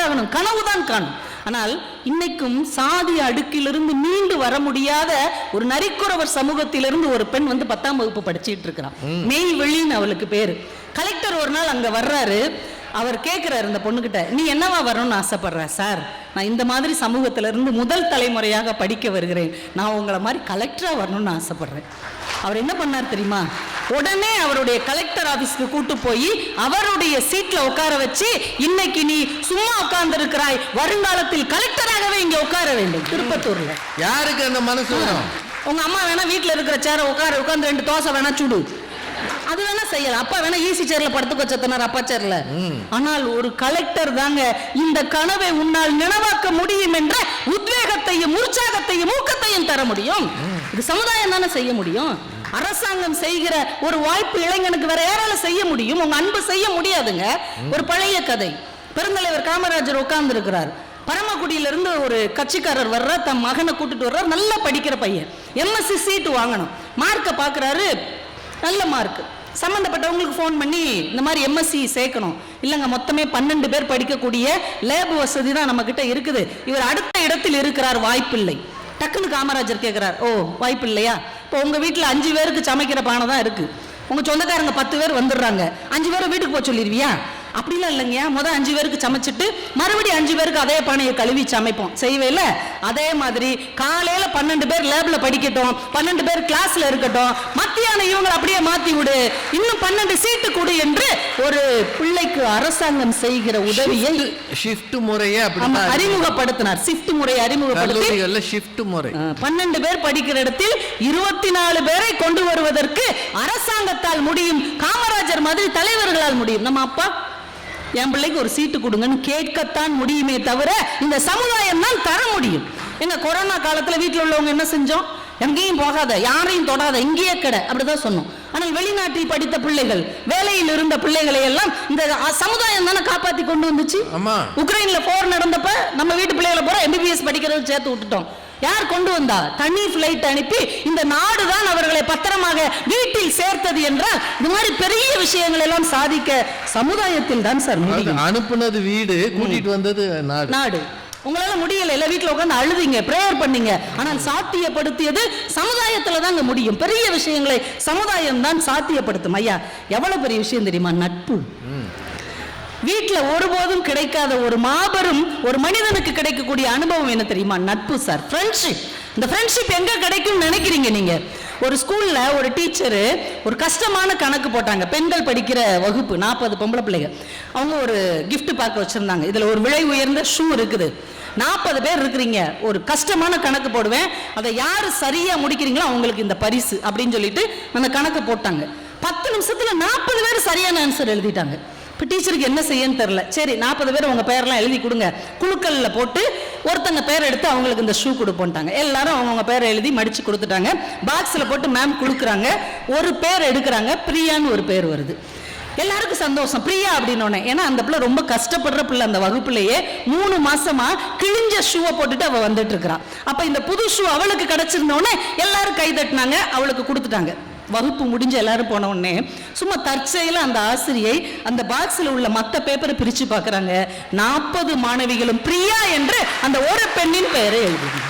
ஆகணும் கனவுதான் காணும். ஆனால் இன்னைக்கும் சாதி அடுக்கிலிருந்து மீண்டு வர முடியாத ஒரு நரிக்குறவர் சமூகத்திலிருந்து ஒரு பெண் வந்து 10ஆம் வகுப்பு படிச்சுட்டு இருக்கிறான். மெய் வெளின்னு அவளுக்கு பேரு. கலெக்டர் ஒரு நாள் அங்க வர்றாரு. அவர் கேட்கிறாரு இந்த பொண்ணுகிட்ட, நீ என்னவா வரணும்னு ஆசைப்படுற? சார், நான் இந்த மாதிரி சமூகத்திலிருந்து முதல் தலைமுறையாக படிக்க வருகிறேன், நான் உங்களை மாதிரி கலெக்டரா வரணும்னு ஆசைப்படுறேன். அவர் என்ன பண்ணார் தெரியுமா? உடனே அவருடைய கலெக்டர் ஆபீஸ்க்கு கூட்டு போய் அவருடைய சீட்ல உட்கார வச்சு, இன்னைக்கு நீ சும்மா உட்கார்ந்து இருக்கிறாய், வருங்காலத்தில் கலெக்டராகவே இங்க உட்கார வேண்டும். திருப்பத்தூர்ல
யாருக்கு அந்த மனசு வரும்?
உங்க அம்மா வேணா வீட்டுல இருக்கிற சேர உட்காந்து 2 தோசை வேணா சுடு, அது வேணா செய்யலாம். அப்பா வேணா ஈசி சேர்ல படுத்துக்க வச்சத்தனார் அப்பா சேர்ல. ஆனால் ஒரு கலெக்டர் தாங்க இந்த கனவை உன்னால் நினைவாக்க முடியும் என்ற உத்வேகத்தையும் உற்சாகத்தையும் ஊக்கத்தையும் தர முடியும். இது சமுதாயம் தானே செய்ய முடியும். அரசாங்கம் செய்கிற ஒரு வாய்ப்பு இளைஞனுக்கு வேற யாரால செய்ய முடியும்? உங்க அன்பு செய்ய முடியாதுங்க. ஒரு பழைய கதை, பெருந்தலைவர் காமராஜர் உட்கார்ந்து இருக்கிறார். பரமக்குடியிலிருந்து ஒரு கட்சிக்காரர் வர்ற, தன் மகனை கூட்டிட்டு வர்றார். நல்லா படிக்கிற பையன், எம்எஸ்சி சீட்டு வாங்கணும். மார்க்கை பார்க்குறாரு, நல்ல மார்க். சம்மந்தப்பட்டவங்களுக்கு ஃபோன் பண்ணி இந்த மாதிரி எம்எஸ்சி சேர்க்கணும். இல்லைங்க, மொத்தமே 12 பேர் படிக்கக்கூடிய லேப் வசதி தான் நம்ம கிட்ட இருக்குது, இவர் அடுத்த இடத்தில் இருக்கிறார், வாய்ப்பில்லை. டக்குன்னு காமராஜர் கேட்கிறார், ஓ வாய்ப்பு இல்லையா? இப்போ உங்க வீட்டில் 5 பேருக்கு சமைக்கிற பானை தான் இருக்கு, உங்க சொந்தக்காரங்க 10 பேர் வந்துடுறாங்க, 5 பேரை வீட்டுக்கு போக சொல்லிடுவியா? அப்படிலாம் இல்லைங்கய்யா, முதல் 5 பேருக்கு சமைச்சிட்டு மறுபடியும் 5 பேருக்கு அதே பானையை கழுவி சமைப்போம், செய்வேல? அதே மாதிரி காலையில 12 பேர் லேப்ல படிக்கட்டும், 12 பேர் கிளாஸ்ல இருக்கட்டும், மத்தியானம் இவங்க அப்படியே மாத்தி விடு, இன்னும் 12 சீட்டு கொடு என்று ஒரு பிள்ளைக்கு அரசாங்கம் செய்கிற உதவியை
ஷிஃப்ட் முறையை
அறிமுகப்படுத்தினார். ஷிஃப்ட் முறையை அறிமுகப்படுத்தி
ஷிஃப்ட் முறை
12 பேர் படிக்கிற இடத்தில் 24 பேரை கொண்டு வருவதற்கு அரசாங்கத்தால் முடியும், காமராஜர் மாதிரி தலைவர்களால் முடியும். நம்ம அப்பா என் பிள்ளைக்கு ஒரு சீட்டு கொடுங்கன்னு கேட்கத்தான் முடியுமே தவிர இந்த சமுதாயம் தான் தர முடியும். எங்க கொரோனா காலத்துல வீட்டில் உள்ளவங்க என்ன செஞ்சோம்? எங்கேயும் போகாத, யாரையும் தொடாத, இங்கேயே கடை, அப்படிதான் சொன்னோம். ஆனால் வெளிநாட்டில் படித்த பிள்ளைகள், வேலையில் இருந்த பிள்ளைகளை எல்லாம் இந்த சமுதாயம் தானே காப்பாத்தி கொண்டு வந்துச்சு. உக்ரைன்ல போர் நடந்தப்ப நம்ம வீட்டு பிள்ளைகளை போற MBBS படிக்கிறது சேர்த்து விட்டுட்டோம். யார் கொண்டு வந்தா? தனி பிளைட் அனுப்பி இந்த நாடு தான் அவர்களை பத்திரமாக வீட்டில் சேர்த்தது என்றால் இந்த மாதிரி பெரிய விஷயங்கள் எல்லாம் சாதிக்க சமுதாயத்தில் தான் சார் முடியும்.
அனுப்புனது வீடு, கூட்டிட்டு வந்தது
நாடு. உங்களால முடியல, இல்ல வீட்டுல உட்காந்து அழுதிங்க, பிரேயர் பண்ணீங்க, ஆனால் சாத்தியப்படுத்தியது சமுதாயத்துல தாங்க முடியும். பெரிய விஷயங்களை சமுதாயம் தான் சாத்தியப்படுத்தும். ஐயா, எவ்வளவு பெரிய விஷயம் தெரியுமா? நட்பு. வீட்டுல ஒருபோதும் கிடைக்காத ஒரு மாபெரும் ஒரு மனிதனுக்கு கிடைக்கக்கூடிய அனுபவம் என்ன தெரியுமா? நட்பு சார், ஃப்ரெண்ட்ஷிப். இந்த ஃப்ரெண்ட்ஷிப் எங்க கிடைக்கும் நினைக்கிறீங்க நீங்க? ஒரு ஸ்கூல்ல ஒரு டீச்சரு ஒரு கஷ்டமான கணக்கு போட்டாங்க. பெண்கள் படிக்கிற வகுப்பு, 40 பொம்பளை பிள்ளைங்க. அவங்க ஒரு gift பார்க்க வச்சிருந்தாங்க. இதுல ஒரு விலை உயர்ந்த ஷூ இருக்குது. 40 பேர் இருக்கிறீங்க, ஒரு கஷ்டமான கணக்கு போடுவேன், அதை யாரு சரியா முடிக்கிறீங்களோ அவங்களுக்கு இந்த பரிசு அப்படின்னு சொல்லிட்டு அந்த கணக்கு போட்டாங்க. 10 நிமிஷத்துல 40 பேர் சரியான ஆன்சர் எழுதிட்டாங்க. இப்போ டீச்சருக்கு என்ன செய்யன்னு தெரியல. சரி, 40 பேர் உங்க பேரெல்லாம் எழுதி கொடுங்க, குழுக்கள்ல போட்டு ஒருத்தங்க பேர் எடுத்து அவங்களுக்கு இந்த ஷூ கொடுப்போன்ட்டாங்க. எல்லாரும் அவங்க பேரை எழுதி மடிச்சு கொடுத்துட்டாங்க. பாக்ஸ்ல போட்டு மேம் கொடுக்குறாங்க. ஒரு பேர் எடுக்கிறாங்க, பிரியான்னு ஒரு பேர் வருது. எல்லாருக்கும் சந்தோஷம், பிரியா அப்படின்னு. ஏன்னா அந்த பிள்ளை ரொம்ப கஷ்டப்படுற பிள்ளை. அந்த வகுப்புலயே 3 மாசமா கிழிஞ்ச ஷூவை போட்டுட்டு அவ வந்துட்டு இருக்கிறான். அப்ப இந்த புது ஷூ அவளுக்கு கிடைச்சிருந்தோடனே எல்லாரும் கை தட்டினாங்க, அவளுக்கு கொடுத்துட்டாங்க. வகுப்பு முடிஞ்ச எல்லாரும் போன உடனே சும்மா தற்செயல அந்த ஆசிரியை அந்த பாக்ஸ்ல உள்ள மத்த பேப்பரை பிரிச்சு பார்க்கறாங்க. 40 மாணவிகளும் பிரியா என்று அந்த ஒரு பெண்ணின் பெயரை எழுதுங்க.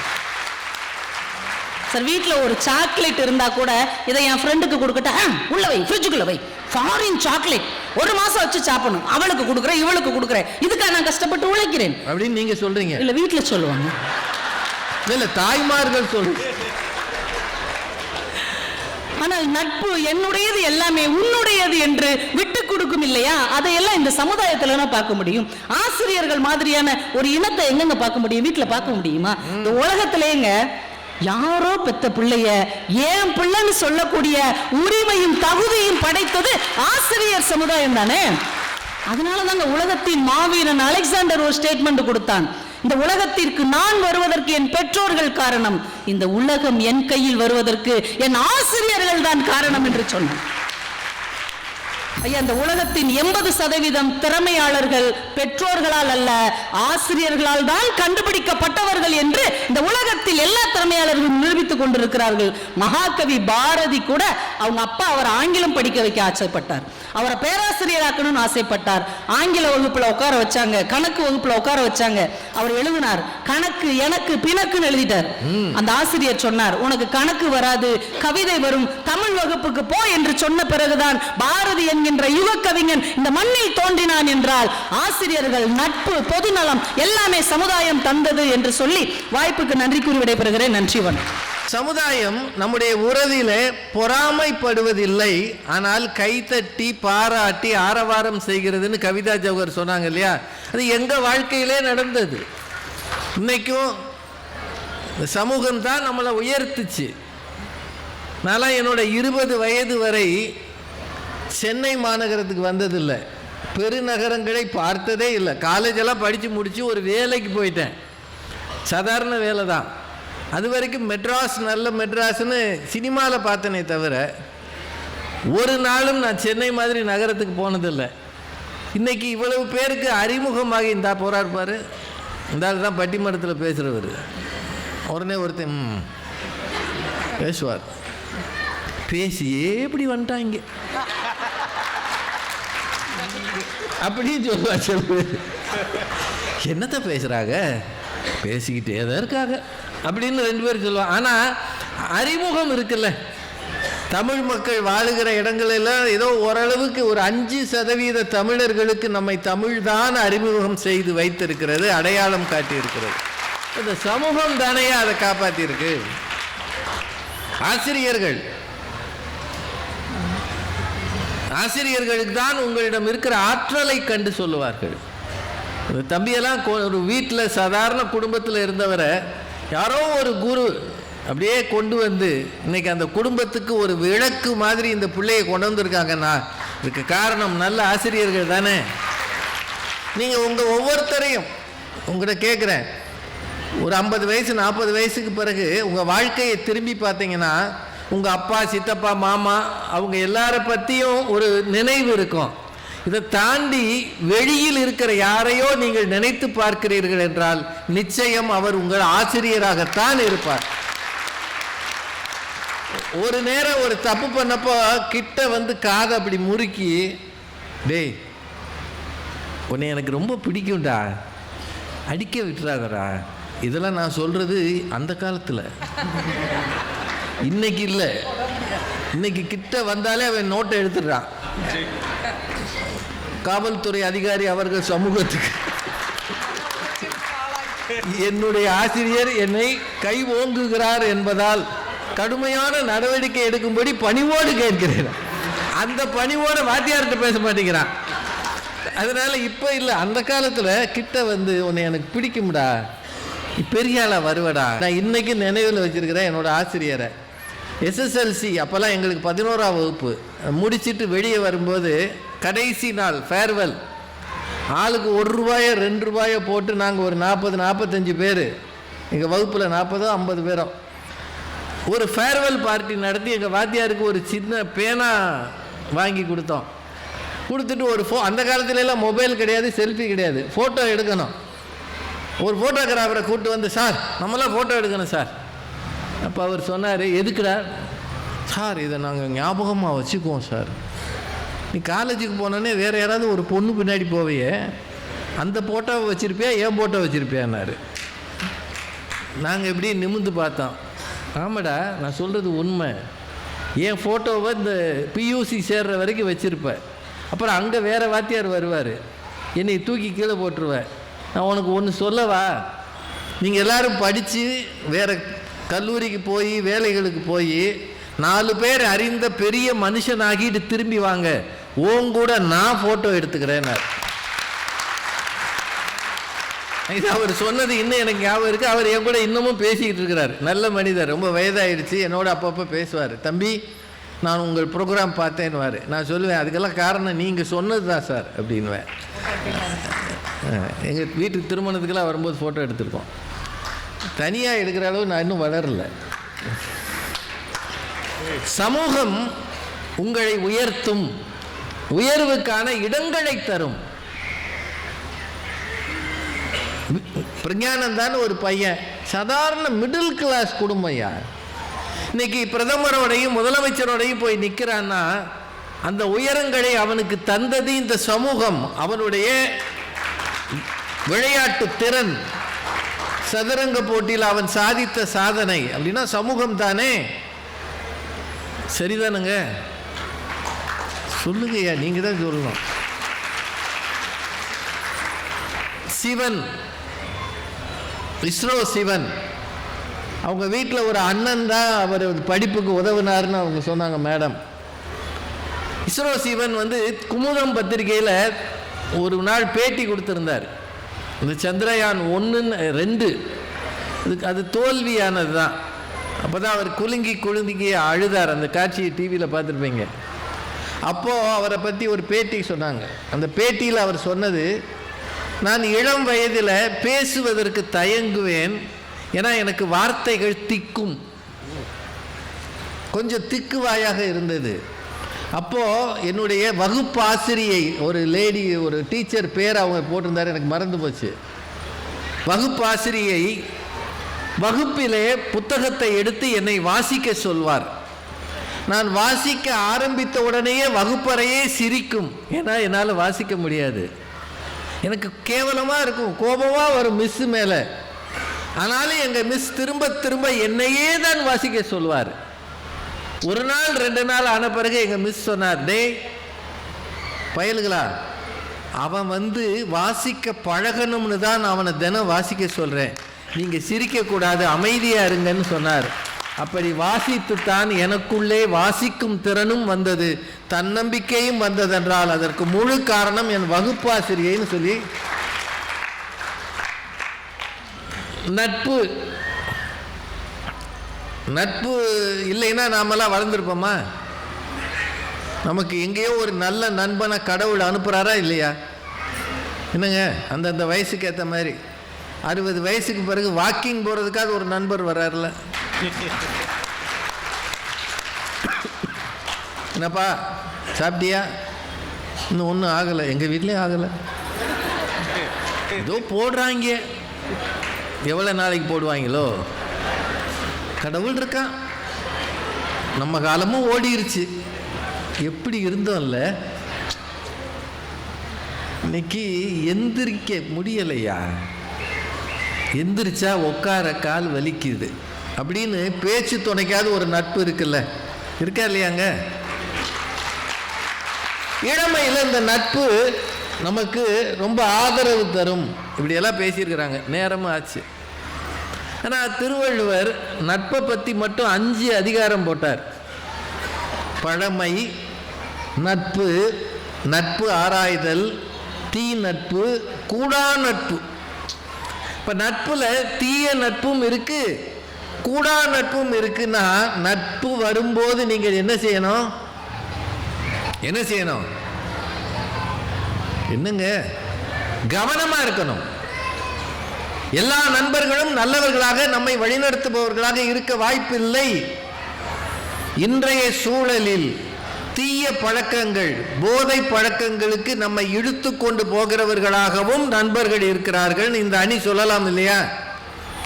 சார், வீட்டுல ஒரு சாக்லேட் இருந்தா கூட இதை என் ஃப்ரெண்டுக்கு கொடுக்கட்டா, உள்ள வை, ஃப்ரிட்ஜுக்குள்ள வை, ஃபாரின் சாக்லேட் 1 மாசம் வச்சு சாப்பிடணும், அவளுக்கு கொடுக்குறேன் இவளுக்கு கொடுக்குறேன், இதுக்காக நான் கஷ்டப்பட்டு உழைக்கிறேன்
அப்படின்னு நீங்க சொல்றீங்க.
இல்ல வீட்டுல சொல்லுவாங்க,
இல்ல தாய்மார்கள் சொல்லுங்க.
ஆனால் நட்பு என்னுடையது எல்லாமே உன்னுடையது என்று விட்டு கொடுக்கும் இல்லையா? அதையெல்லாம் இந்த சமுதாயத்துல பார்க்க முடியும். ஆசிரியர்கள் மாதிரியான ஒரு இனத்தை எங்கெங்க பார்க்க முடியும்? வீட்டுல பார்க்க முடியுமா? இந்த உலகத்திலேங்க யாரோ பெத்த பிள்ளைய ஏன் பிள்ளைன்னு சொல்லக்கூடிய உரிமையும் தகுதியும் படைத்தது ஆசிரியர் சமுதாயம் தானே. அதனாலதாங்க உலகத்தின் மாவீரன் அலெக்சாண்டர் ஒரு ஸ்டேட்மெண்ட் கொடுத்தான். இந்த உலகத்திற்கு நான் வருவதற்கு என் பெற்றோர்கள் காரணம், இந்த உலகம் என் கையில் வருவதற்கு என் ஆசிரியர்கள் தான் காரணம் என்று சொன்னான். ஐயா, இந்த உலகத்தின் 80% திறமையாளர்கள் பெற்றோர்களால் அல்ல, ஆசிரியர்களால் தான் கண்டுபிடிக்கப்பட்டவர்கள் என்று இந்த உலகத்தில் எல்லா திறமையாளர்களும் நிரூபித்துக் கொண்டிருக்கிறார்கள். மகாகவி பாரதி கூட அவங்க அப்பா அவர் ஆங்கிலம் படிக்க வைக்க ஆசைப்பட்டார், அவரை பேராசிரியராக்கணும்னு ஆசைப்பட்டார். ஆங்கில வகுப்புல உட்கார வச்சாங்க, கணக்கு வகுப்புல உட்கார வச்சாங்க. அவர் எழுதினார், கணக்கு எனக்கு பிணக்குன்னு எழுதிட்டார். அந்த ஆசிரியர் சொன்னார், உனக்கு கணக்கு வராது, கவிதை வரும், தமிழ் வகுப்புக்கு போ என்று சொன்ன பிறகுதான் பாரதி என்கின்ற யுக கவிஞன் இந்த மண்ணில் தோன்றினான் என்றால் ஆசிரியர்கள், நட்பு, பொதுநலம் எல்லாமே சமுதாயம் தந்தது என்று சொல்லி வாய்ப்புக்கு நன்றி கூறி விடைபெறுகிறேன். நன்றி, வணக்கம்.
சமுதாயம் நம்முடைய உறவிலே பொறாமைப்படுவதில்லை, ஆனால் கைத்தட்டி பாராட்டி ஆரவாரம் செய்கிறதுன்னு கவிதா ஜவஹர் சொன்னாங்க இல்லையா? அது எங்க வாழ்க்கையிலே நடந்தது. இன்னைக்கும் சமூகம் தான் நம்மளை உயர்த்துச்சு. நான் என்னோட 20 வயது வரை சென்னை மாநகரத்துக்கு வந்ததில்லை, பெருநகரங்களை பார்த்ததே இல்லை. காலேஜெல்லாம் படித்து முடித்து ஒரு வேலைக்கு போயிட்டேன், சாதாரண வேலை தான். அது வரைக்கும் மெட்ராஸ், நல்ல மெட்ராஸ்ன்னு சினிமாவில் பார்த்தனே தவிர ஒரு நாளும் நான் சென்னை மாதிரி நகரத்துக்கு போனதில்லை. இன்னைக்கு இவ்வளவு பேருக்கு அறிமுகமாகி இந்தா போறாரு பாரு, இந்த ஆள் தான் பட்டிமன்றத்தில் பேசுகிறவர். உடனே ஒருத்தன் பேசுவார், பேசியே இப்படி வந்துட்டாங்க அப்படின்னு சொல்லுவார். சொல்லு, என்னத்தை பேசுகிறாங்க, பேசிக்கிட்டே தான் இருக்காங்க அப்படின்னு 2 பேர் சொல்லுவாங்க. ஆனால் அறிமுகம் இருக்குல்ல, தமிழ் மக்கள் வாழுகிற இடங்களெல்லாம் ஏதோ ஓரளவுக்கு ஒரு 5% தமிழர்களுக்கு நம்மை தமிழ்தான் அறிமுகம் செய்து வைத்திருக்கிறது, அடையாளம் காட்டியிருக்கிறது. இந்த சமூகம் தானே அதை காப்பாற்றியிருக்கு. ஆசிரியர்களுக்கு தான் உங்களிடம் இருக்கிற ஆற்றலை கண்டு சொல்லுவார்கள். இந்த தம்பியெல்லாம் ஒரு வீட்டில் சாதாரண குடும்பத்தில் இருந்தவரை யாரோ ஒரு குரு அப்படியே கொண்டு வந்து இன்னைக்கு அந்த குடும்பத்துக்கு ஒரு விளக்கு மாதிரி இந்த பிள்ளையை கொண்டு வந்திருக்காங்கன்னா இதுக்கு காரணம் நல்ல ஆசிரியர்கள் தானே. நீங்கள் உங்கள் ஒவ்வொருத்தரையும் உங்கள்கிட்ட கேட்குறேன், ஒரு 50 வயசு 40 வயசுக்கு பிறகு உங்கள் வாழ்க்கையை திரும்பி பார்த்தீங்கன்னா உங்கள் அப்பா, சித்தப்பா, மாமா அவங்க எல்லார பற்றியும் ஒரு நினைவு இருக்கும். இதை தாண்டி வெளியில் இருக்கிற யாரையோ நீங்கள் நினைத்து பார்க்கிறீர்கள் என்றால் நிச்சயம் அவர் உங்கள் ஆசிரியராகத்தான் இருப்பார். ஒரு நேரம் ஒரு தப்பு பண்ணப்போ கிட்ட வந்து காதை அப்படி முறுக்கி, டேய் உன்னை எனக்கு ரொம்ப பிடிக்கும்டா, அடிக்க விட்டுறாதடா. இதெல்லாம் நான் சொல்றது அந்த காலத்தில், இன்னைக்கு இல்லை. இன்னைக்கு கிட்ட வந்தாலே அவன் நோட்டை எடுத்துடுறான். காவல்துறை அதிகாரி அவர்கள் சமூகத்துக்கு என்னுடைய ஆசிரியர் என்னை கை ஓங்குகிறார் என்பதால் கடுமையான நடவடிக்கை எடுக்கும்படி பணிவோடு கேட்கிறேன். அந்த பணிவோட வாத்தியார்கிட்ட பேச மாட்டேங்கிறான். அதனால இப்போ இல்லை, அந்த காலத்தில் கிட்ட வந்து உன்னை எனக்கு பிடிக்கும்டா, பெரிய ஆளா வருவடா. நான் இன்னைக்கு நினைவில் வச்சிருக்கிறேன் என்னோட ஆசிரியரை. எஸ்எஸ்எல்சி அப்போல்லாம் எங்களுக்கு 11ஆம் வகுப்பு முடிச்சுட்டு வெளியே வரும்போது கடைசி நாள் ஃபேர்வெல், ஆளுக்கு 1 ரூபாயோ 2 ரூபாயோ போட்டு நாங்கள் ஒரு 40-45 பேர், எங்கள் வகுப்பில் 40-50 பேரோ ஒரு ஃபேர்வெல் பார்ட்டி நடத்தி எங்கள் வாத்தியாருக்கு ஒரு சின்ன பேனா வாங்கி கொடுத்தோம். கொடுத்துட்டு ஒரு அந்த காலத்துலலாம் மொபைல் கிடையாது, செல்ஃபி கிடையாது, ஃபோட்டோ எடுக்கணும். ஒரு ஃபோட்டோகிராஃபரை கூப்பிட்டு வந்து, சார் நம்மளாம் ஃபோட்டோ எடுக்கணும் சார். அப்போ அவர் சொன்னார், எதுக்குடா சார்? இதை நாங்கள் ஞாபகமாக வச்சுக்குவோம் சார். நீ காலேஜுக்கு போனோன்னே வேறு யாராவது ஒரு பொண்ணு பின்னாடி போவையே, அந்த ஃபோட்டோவை வச்சுருப்பியா, ஏன் ஃபோட்டோ வச்சுருப்பியான்னாரு. நாங்கள் எப்படி நிமிந்து பார்த்தோம். ஆமாடா, நான் சொல்கிறது உண்மை. என் ஃபோட்டோவை இந்த பியூசி சேர்ற வரைக்கும் வச்சுருப்பேன். அப்புறம் அங்கே வேறு வாத்தியார் வருவார், என்னை தூக்கி கீழே போட்டுருவேன். நான் உனக்கு ஒன்று சொல்லவா, நீங்கள் எல்லோரும் படித்து வேறு கல்லூரிக்கு போய் வேலைகளுக்கு போய் 4 பேர் அறிந்த பெரிய மனுஷனாகிட்டு திரும்பி வாங்க, கூட நான் ஃபோட்டோ எடுத்துக்கிறேன். இது அவர் சொன்னது இன்னும் எனக்கு ஞாபகம் இருக்குது. அவர் என் கூட இன்னமும் பேசிக்கிட்டு இருக்கிறார். நல்ல மனிதர், ரொம்ப வயதாகிடுச்சு. என்னோட அப்பப்போ பேசுவார். தம்பி நான் உங்கள் ப்ரோக்ராம் பார்த்தேன்னுவார். நான் சொல்லுவேன், அதுக்கெல்லாம் காரணம் நீங்கள் சொன்னது தான் சார் அப்படின்வேன். எங்கள் வீட்டுக்கு திருமணத்துக்கெல்லாம் வரும்போது ஃபோட்டோ எடுத்திருக்கோம். தனியாக எடுக்கிற அளவு நான் இன்னும் வளரல. சமூகம் உங்களை உயர்த்தும், உயர்வுக்கான இடங்களை தரும். பிரஞானந்தான் ஒரு பையன், சாதாரண மிடில் கிளாஸ் குடும்பம்யா, இன்னைக்கு பிரதமரோடையும் முதலமைச்சரோடையும் போய் நிற்கிறான்னா அந்த உயரங்களை அவனுக்கு தந்தது இந்த சமூகம். அவனுடைய விளையாட்டு திறன், சதுரங்க போட்டியில் அவன் சாதித்த சாதனை அப்படின்னா சமூகம் தானே. சரிதானுங்க? சொல்லுங்கய்யா, நீங்க தான் சொல்லணும். சிவன், இஸ்ரோ சிவன், அவங்க வீட்டில் ஒரு அண்ணன் தான் அவர் படிப்புக்கு உதவினார்னு அவங்க சொன்னாங்க மேடம். இஸ்ரோ சிவன் வந்து குமுதம் பத்திரிகையில் ஒரு நாள் பேட்டி கொடுத்துருந்தார். இந்த சந்திரயான் 1-2 அது தோல்வியானது தான். அப்போ தான் அவர் குலுங்கி அழுதார். அந்த காட்சியை டிவியில் பார்த்துருப்பீங்க. அப்போது அவரை பற்றி ஒரு பேட்டி சொன்னாங்க. அந்த பேட்டியில் அவர் சொன்னது, நான் இளம் வயதில் பேசுவதற்கு தயங்குவேன், ஏன்னா எனக்கு வார்த்தைகள் திக்கும், கொஞ்சம் திக்குவாயாக இருந்தது. அப்போது என்னுடைய வகுப்பாசிரியை ஒரு லேடி, ஒரு டீச்சர் பேர் அவங்க போட்டிருந்தாரு, எனக்கு மறந்து போச்சு. வகுப்பாசிரியை வகுப்பிலே புத்தகத்தை எடுத்து என்னை வாசிக்க சொல்வார். நான் வாசிக்க ஆரம்பித்த உடனேயே வகுப்பறையே சிரிக்கும். ஏன்னா என்னால் வாசிக்க முடியாது, எனக்கு கேவலமாக இருக்கும், கோபமாக வரும் மிஸ்ஸு மேலே. ஆனாலும் எங்கள் மிஸ் திரும்ப திரும்ப என்னையே தான் வாசிக்க சொல்வார். ஒரு நாள் 2 நாள் ஆன பிறகு எங்கள் மிஸ் சொன்னார், டேய் பயலுகளா, அவன் வாசிக்க பழகணும்னு தான் அவனை தினம் வாசிக்க சொல்கிறேன், நீங்கள் சிரிக்கக்கூடாது, அமைதியாக இருங்கன்னு சொன்னார். அப்படி வாசித்துத்தான் எனக்குள்ளே வாசிக்கும் திறனும் வந்தது, தன்னம்பிக்கையும் வந்ததென்றால் அதற்கு முழு காரணம் என் வகுப்பாசிரியைன்னு சொல்லி. நட்பு நட்பு இல்லைன்னா நாமெல்லாம் வளர்ந்துருப்போமா? நமக்கு எங்கேயோ ஒரு நல்ல நண்பனை கடவுள் அனுப்புகிறாரா இல்லையா? என்னங்க, அந்தந்த வயசுக்கு ஏற்ற மாதிரி 60 வயசுக்கு பிறகு வாக்கிங் போகிறதுக்காக ஒரு நண்பர் வர்றாருல. என்னப்பா சாப்பிட்டியா? இன்னும் ஒன்றும் ஆகலை, எங்கள் வீட்லேயும் ஆகலை, ஏதோ போடுறாங்க, எவ்வளோ நாளைக்கு போடுவாங்களோ. கடவுள் இருக்கான், நம்ம காலமும் ஓடிருச்சு. எப்படி இருந்தோம்ல, இன்னைக்கு எந்திரிக்க முடியலையா, எந்திரிச்சா உட்கார கால் வலிக்குது அப்படின்னு பேச்சு துணைக்காவது ஒரு நட்பு இருக்குல்ல, இருக்கா இல்லையாங்க? இளமையில் இந்த நட்பு நமக்கு ரொம்ப ஆதரவு தரும். இப்படியெல்லாம் பேசியிருக்கிறாங்க, நேரமும் ஆச்சு. ஆனால் திருவள்ளுவர் நட்பை பற்றி மட்டும் 5 அதிகாரம் போட்டார். பழமை, நட்பு, நட்பு ஆராய்தல், தீ நட்பு, கூடா நட்பு. இப்போ நட்புல தீய நட்பும் இருக்கு, கூடா நட்பும் இருக்குன்னா நட்பு வரும்போது நீங்கள் என்ன செய்யணும்? என்ன செய்யணும்? என்னங்க, கவனமாக இருக்கணும். எல்லா நண்பர்களும் நல்லவர்களாக நம்மை வழிநடத்துபவர்களாக இருக்க வாய்ப்பில்லை. இன்றைய சூழலில் தீய பழக்கங்கள், போதை பழக்கங்களுக்கு நம்மை இழுத்து கொண்டு போகிறவர்களாகவும் நண்பர்கள் இருக்கிறார்கள். இந்த அணி சொல்லலாம் இல்லையா?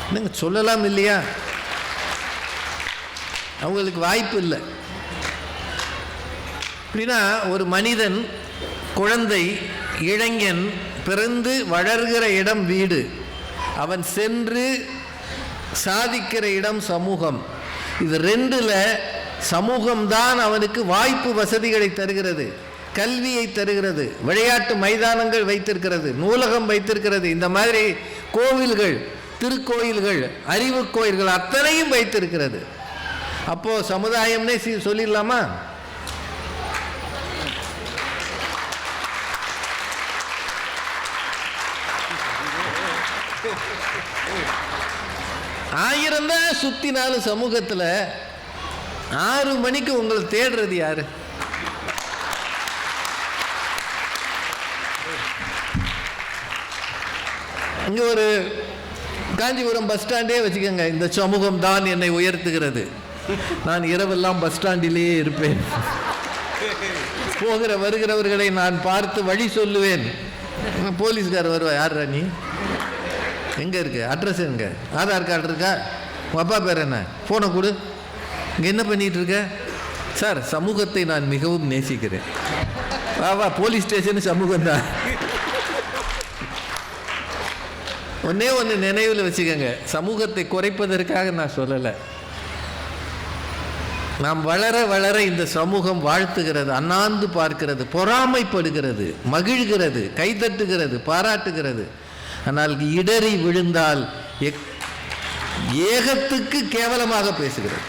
என்னங்க சொல்லலாம் இல்லையா? அவங்களுக்கு வாய்ப்பு இல்லை. அப்படின்னா ஒரு மனிதன், குழந்தை, இளைஞன் பிறந்து வளர்கிற இடம் வீடு, அவன் சென்று சாதிக்கிற இடம் சமூகம். இது 2ல் சமூகம்தான் அவனுக்கு வாய்ப்பு வசதிகளை தருகிறது, கல்வியை தருகிறது, விளையாட்டு மைதானங்கள் வைத்திருக்கிறது, நூலகம் வைத்திருக்கிறது, இந்த மாதிரி கோவில்கள், திருக்கோயில்கள், அறிவு கோயில்கள் அத்தனையும் வைத்திருக்கிறது. அப்போ சமுதாயம்னே சொல்லிடலாமா? ஆயிரம் தான் சுத்தினாலும் சமூகத்தில் 6 மணிக்கு உங்களை தேடுறது யாரு? இங்கே ஒரு காஞ்சிபுரம் பஸ் ஸ்டாண்டே வச்சுக்கோங்க, இந்த சமூகம் தான் என்னை உயர்த்துகிறது. நான் இரவெல்லாம் பஸ் ஸ்டாண்டிலேயே இருப்பேன், போகிற வருகிறவர்களை நான் பார்த்து வழி சொல்லுவேன். போலீஸ்கார் வருவா, யாரா நீ, எங்கே இருக்கு, அட்ரஸ் எங்க, ஆதார் கார்டு இருக்கா, உங்கள் அப்பா பேர் என்ன, ஃபோனை கொடு, இங்கே என்ன பண்ணிகிட்டு இருக்க? சார் சமூகத்தை நான் மிகவும் நேசிக்கிறேன். வா போலீஸ் ஸ்டேஷன் சமூகம் தான். ஒன்னே ஒன்று நினைவில் வச்சுக்கோங்க, சமூகத்தை குறைப்பதற்காக நான் சொல்லலை. நாம் வளர வளர இந்த சமூகம் வாழ்த்துகிறது, அண்ணாந்து பார்க்கிறது, பொறாமைப்படுகிறது, மகிழ்கிறது, கைதட்டுகிறது, பாராட்டுகிறது. ஆனால் இடறி விழுந்தால் ஏகத்துக்கு கேவலமாக பேசுகிறது.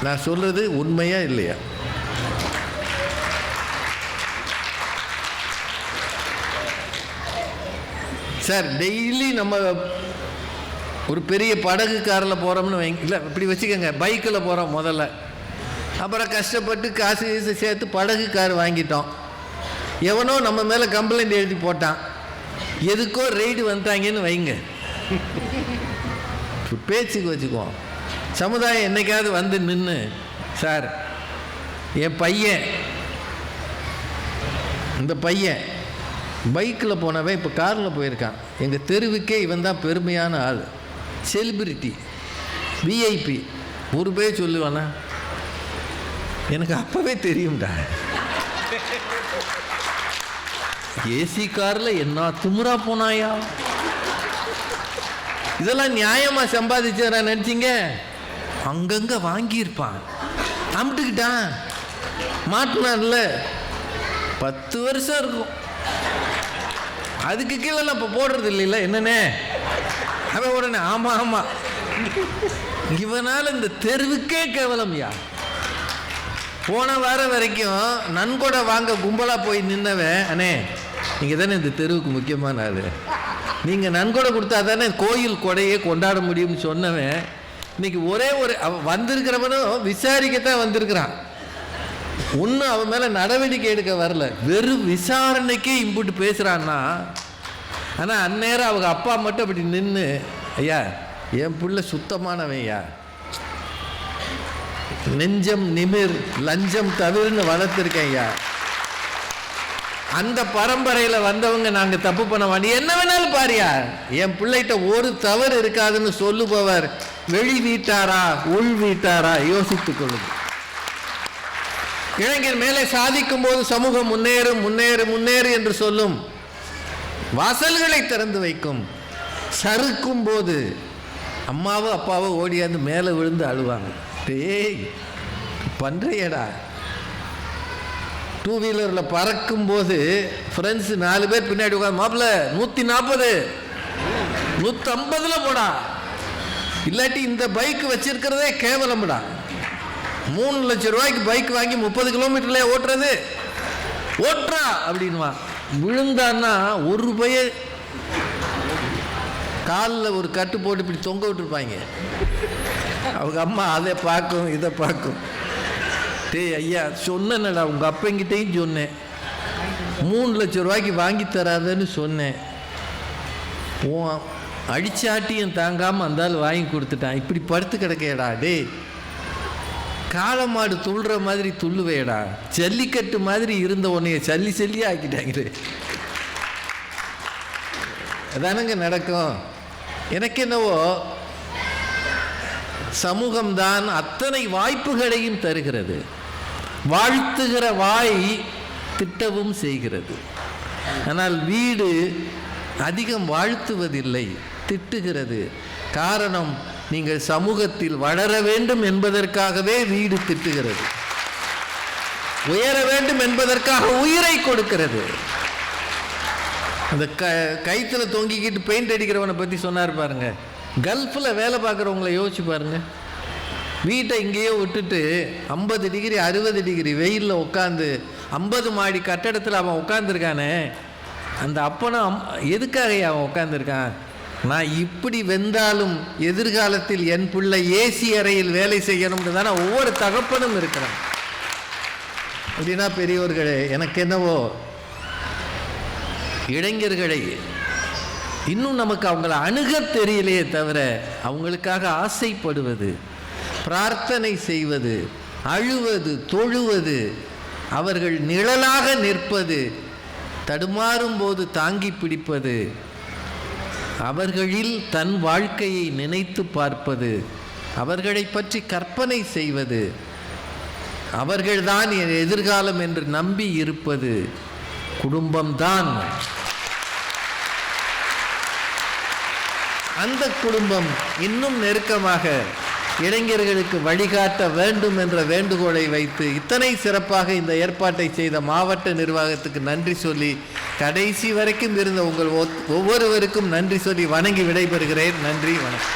நான் சொல்றது உண்மையா இல்லையா? சார் டெய்லி நம்ம ஒரு பெரிய படகு காரில் போகிறோம்னு வைங்க, இல்லை இப்படி வச்சுக்கோங்க, பைக்கில் போகிறோம் முதல்ல, அப்புறம் கஷ்டப்பட்டு காசு சேர்த்து படகு கார் வாங்கிட்டோம். எவனோ நம்ம மேலே கம்ப்ளைண்ட் எழுதி போட்டான், எதுக்கோ ரெய்டு வந்துட்டாங்கன்னு வைங்க, பேச்சுக்கு வச்சுக்குவோம். சமுதாயம் என்னைக்காவது வந்து நின்று, சார் என் பையன், இந்த பையன் பைக்கில் போனவன் இப்போ காரில் போயிருக்கான், எங்கள் தெருவுக்கே இவன் தான் பெருமையான ஆள், செலிபிரிட்டி, விஐபி, ஒரு பேர் சொல்லுவானா? எனக்கு அப்போவே தெரியும்டா. ஏசி காரில் என்ன துமுறா போனாயா? இதெல்லாம் நியாயமாக சம்பாதிச்சா நினச்சிங்க? அங்கங்கே வாங்கியிருப்பான், அமுட்டுக்கிட்டான், மாட்டினான்ல, 10 வருஷம் இருக்கும். அதுக்கு கீழே இப்போ போடுறது இல்லைல்ல, என்னண்ணே? அவன் உடனே ஆமாம் ஆமாம், இவனால் இந்த தெருவுக்கே கேவலம்யா. போன வாரம் வரைக்கும் நன்கொடை வாங்க கும்பலாக போய் நின்னவன், அண்ணே நீங்கள் தானே இந்த தெருவுக்கு முக்கியமான ஆள், நீங்கள் நன்கொடை கொடுத்தா தானே கோயில் கொடையே கொண்டாட முடியும்னு சொன்னவன், இன்னைக்கு ஒரே ஒரு வந்திருக்கிறவனும் விசாரிக்கத்தான் வந்திருக்கிறான், ஒன்றும் அவன் மேலே நடவடிக்கை எடுக்க வரல, வெறும் விசாரணைக்கே இம்புட்டு பேசுகிறான்னா. ஆனால் அந்நேரம் அவங்க அப்பா மட்டும் அப்படி நின்று, ஐயா என் பிள்ளை சுத்தமானவன் ஐயா, நெஞ்சம் நிமிர் லஞ்சம் தவிர்னு வளர்த்துருக்கேன் ஐயா, அந்த பரம்பரையில் வந்தவங்க நாங்கள் தப்பு பண்ண மாட்டோம், என்ன வேணாலும் பாரியா, என் பிள்ளைகிட்ட ஒரு தவறு இருக்காதுன்னு சொல்லுபவர் வெளி வீட்டாரா உள் வீட்டாரா யோசித்துக் கொள்ளுது. இளைஞர் மேலே சாதிக்கும் போது சமூகம் முன்னேறும் முன்னேறு முன்னேறு என்று சொல்லும், வாசல்களை திறந்து வைக்கும். சறுக்கும் போது அம்மாவோ அப்பாவோ ஓடியாந்து மேலே விழுந்து அழுவாங்க, டேய் பண்றியடா. 2 வீலரில் பறக்கும் போது ஃப்ரெண்ட்ஸ் 4 பேர் பின்னாடி உட்காந்து, மாப்பிள்ள 140 150 போடா, இல்லாட்டி இந்த பைக் வச்சிருக்கிறதே கேவலம்டா, 3 லட்சம் ரூபாய்க்கு பைக் வாங்கி 30 கிலோமீட்டர்ல ஓட்டுறது, ஓட்டுறா அப்படின்வா. விழுந்தான்னா ஒரு பைய காலில் ஒரு கட்டு போட்டு இப்படி தொங்க விட்டுருப்பாங்க, அவங்க அம்மா அதை பார்க்கும் இதை பார்க்கும், டேய் ஐயா சொன்னேன்டா உங்கள் அப்பங்கிட்டையும் சொன்னேன், 3 லட்சம் ரூபாய்க்கு வாங்கி தராதுன்னு சொன்னேன், அடிச்சாட்டியும் தாங்காமல் அந்தாலும் வாங்கி கொடுத்துட்டான், இப்படி படுத்து கிடக்கேடா, டே காளமாடு துள்ளுற மாதிரி துள்ளுவேடா, ஜல்லிக்கட்டு மாதிரி இருந்த உன்னைய சல்லி சல்லியாக ஆக்கிட்டாங்க. அதானங்க நடக்கும். எனக்கு என்னவோ சமூகம்தான் அத்தனை வாய்ப்புகளையும் தருகிறது, வாழ்த்துகிற வாய் திட்டவும் செய்கிறது. ஆனால் வீடு அதிகம் வாழ்த்துவதில்லை, திட்டுகிறது. காரணம், நீங்கள் சமூகத்தில் வளர வேண்டும் என்பதற்காகவே வீடு திட்டுகிறது, உயர வேண்டும் என்பதற்காக உயிரை கொடுக்கிறது. அந்த கைத்துல தொங்கிக்கிட்டு பெயிண்ட் அடிக்கிறவனை பற்றி சொன்னார் பாருங்க, கல்ஃபில் வேலை பார்க்குறவங்கள யோசிச்சு பாருங்க, வீட்டை இங்கேயே விட்டுட்டு 50 டிகிரி 60 டிகிரி வெயிலில் உட்காந்து 50 மாடி கட்டடத்தில் அவன் உட்காந்துருக்கானே, அந்த அப்பனும் எதுக்காக அவன் உட்காந்துருக்கான், நான் இப்படி வெந்தாலும் எதிர்காலத்தில் என் பிள்ளை ஏசி அறையில் வேலை செய்யணும்னு தானே ஒவ்வொரு தகப்பனும் இருக்கிறான். அப்படின்னா பெரியவர்களே, எனக்கு என்னவோ இளைஞர்களை இன்னும் நமக்கு அவங்கள அணுக தெரியலையே தவிர, அவங்களுக்காக ஆசைப்படுவது, பிரார்த்தனை செய்வது, அழுவது, தொழுவது, அவர்கள் நிழலாக நிற்பது, தடுமாறும் போது தாங்கி பிடிப்பது, அவர்களில் தன் வாழ்க்கையை நினைத்து பார்ப்பது, அவர்களை பற்றி கற்பனை செய்வது, அவர்கள்தான் என் எதிர்காலம் என்று நம்பி இருப்பது குடும்பம்தான். அந்த குடும்பம் இன்னும் நெருக்கமாக இளைஞர்களுக்கு வழிகாட்ட வேண்டும் என்ற வேண்டுகோளை வைத்து இத்தனை சிறப்பாக இந்த ஏற்பாட்டை செய்த மாவட்ட நிர்வாகத்துக்கு நன்றி சொல்லி, கடைசி வரைக்கும் இருந்த உங்கள் ஒவ்வொருவருக்கும் நன்றி சொல்லி வணங்கி விடைபெறுகிறேன். நன்றி, வணக்கம்.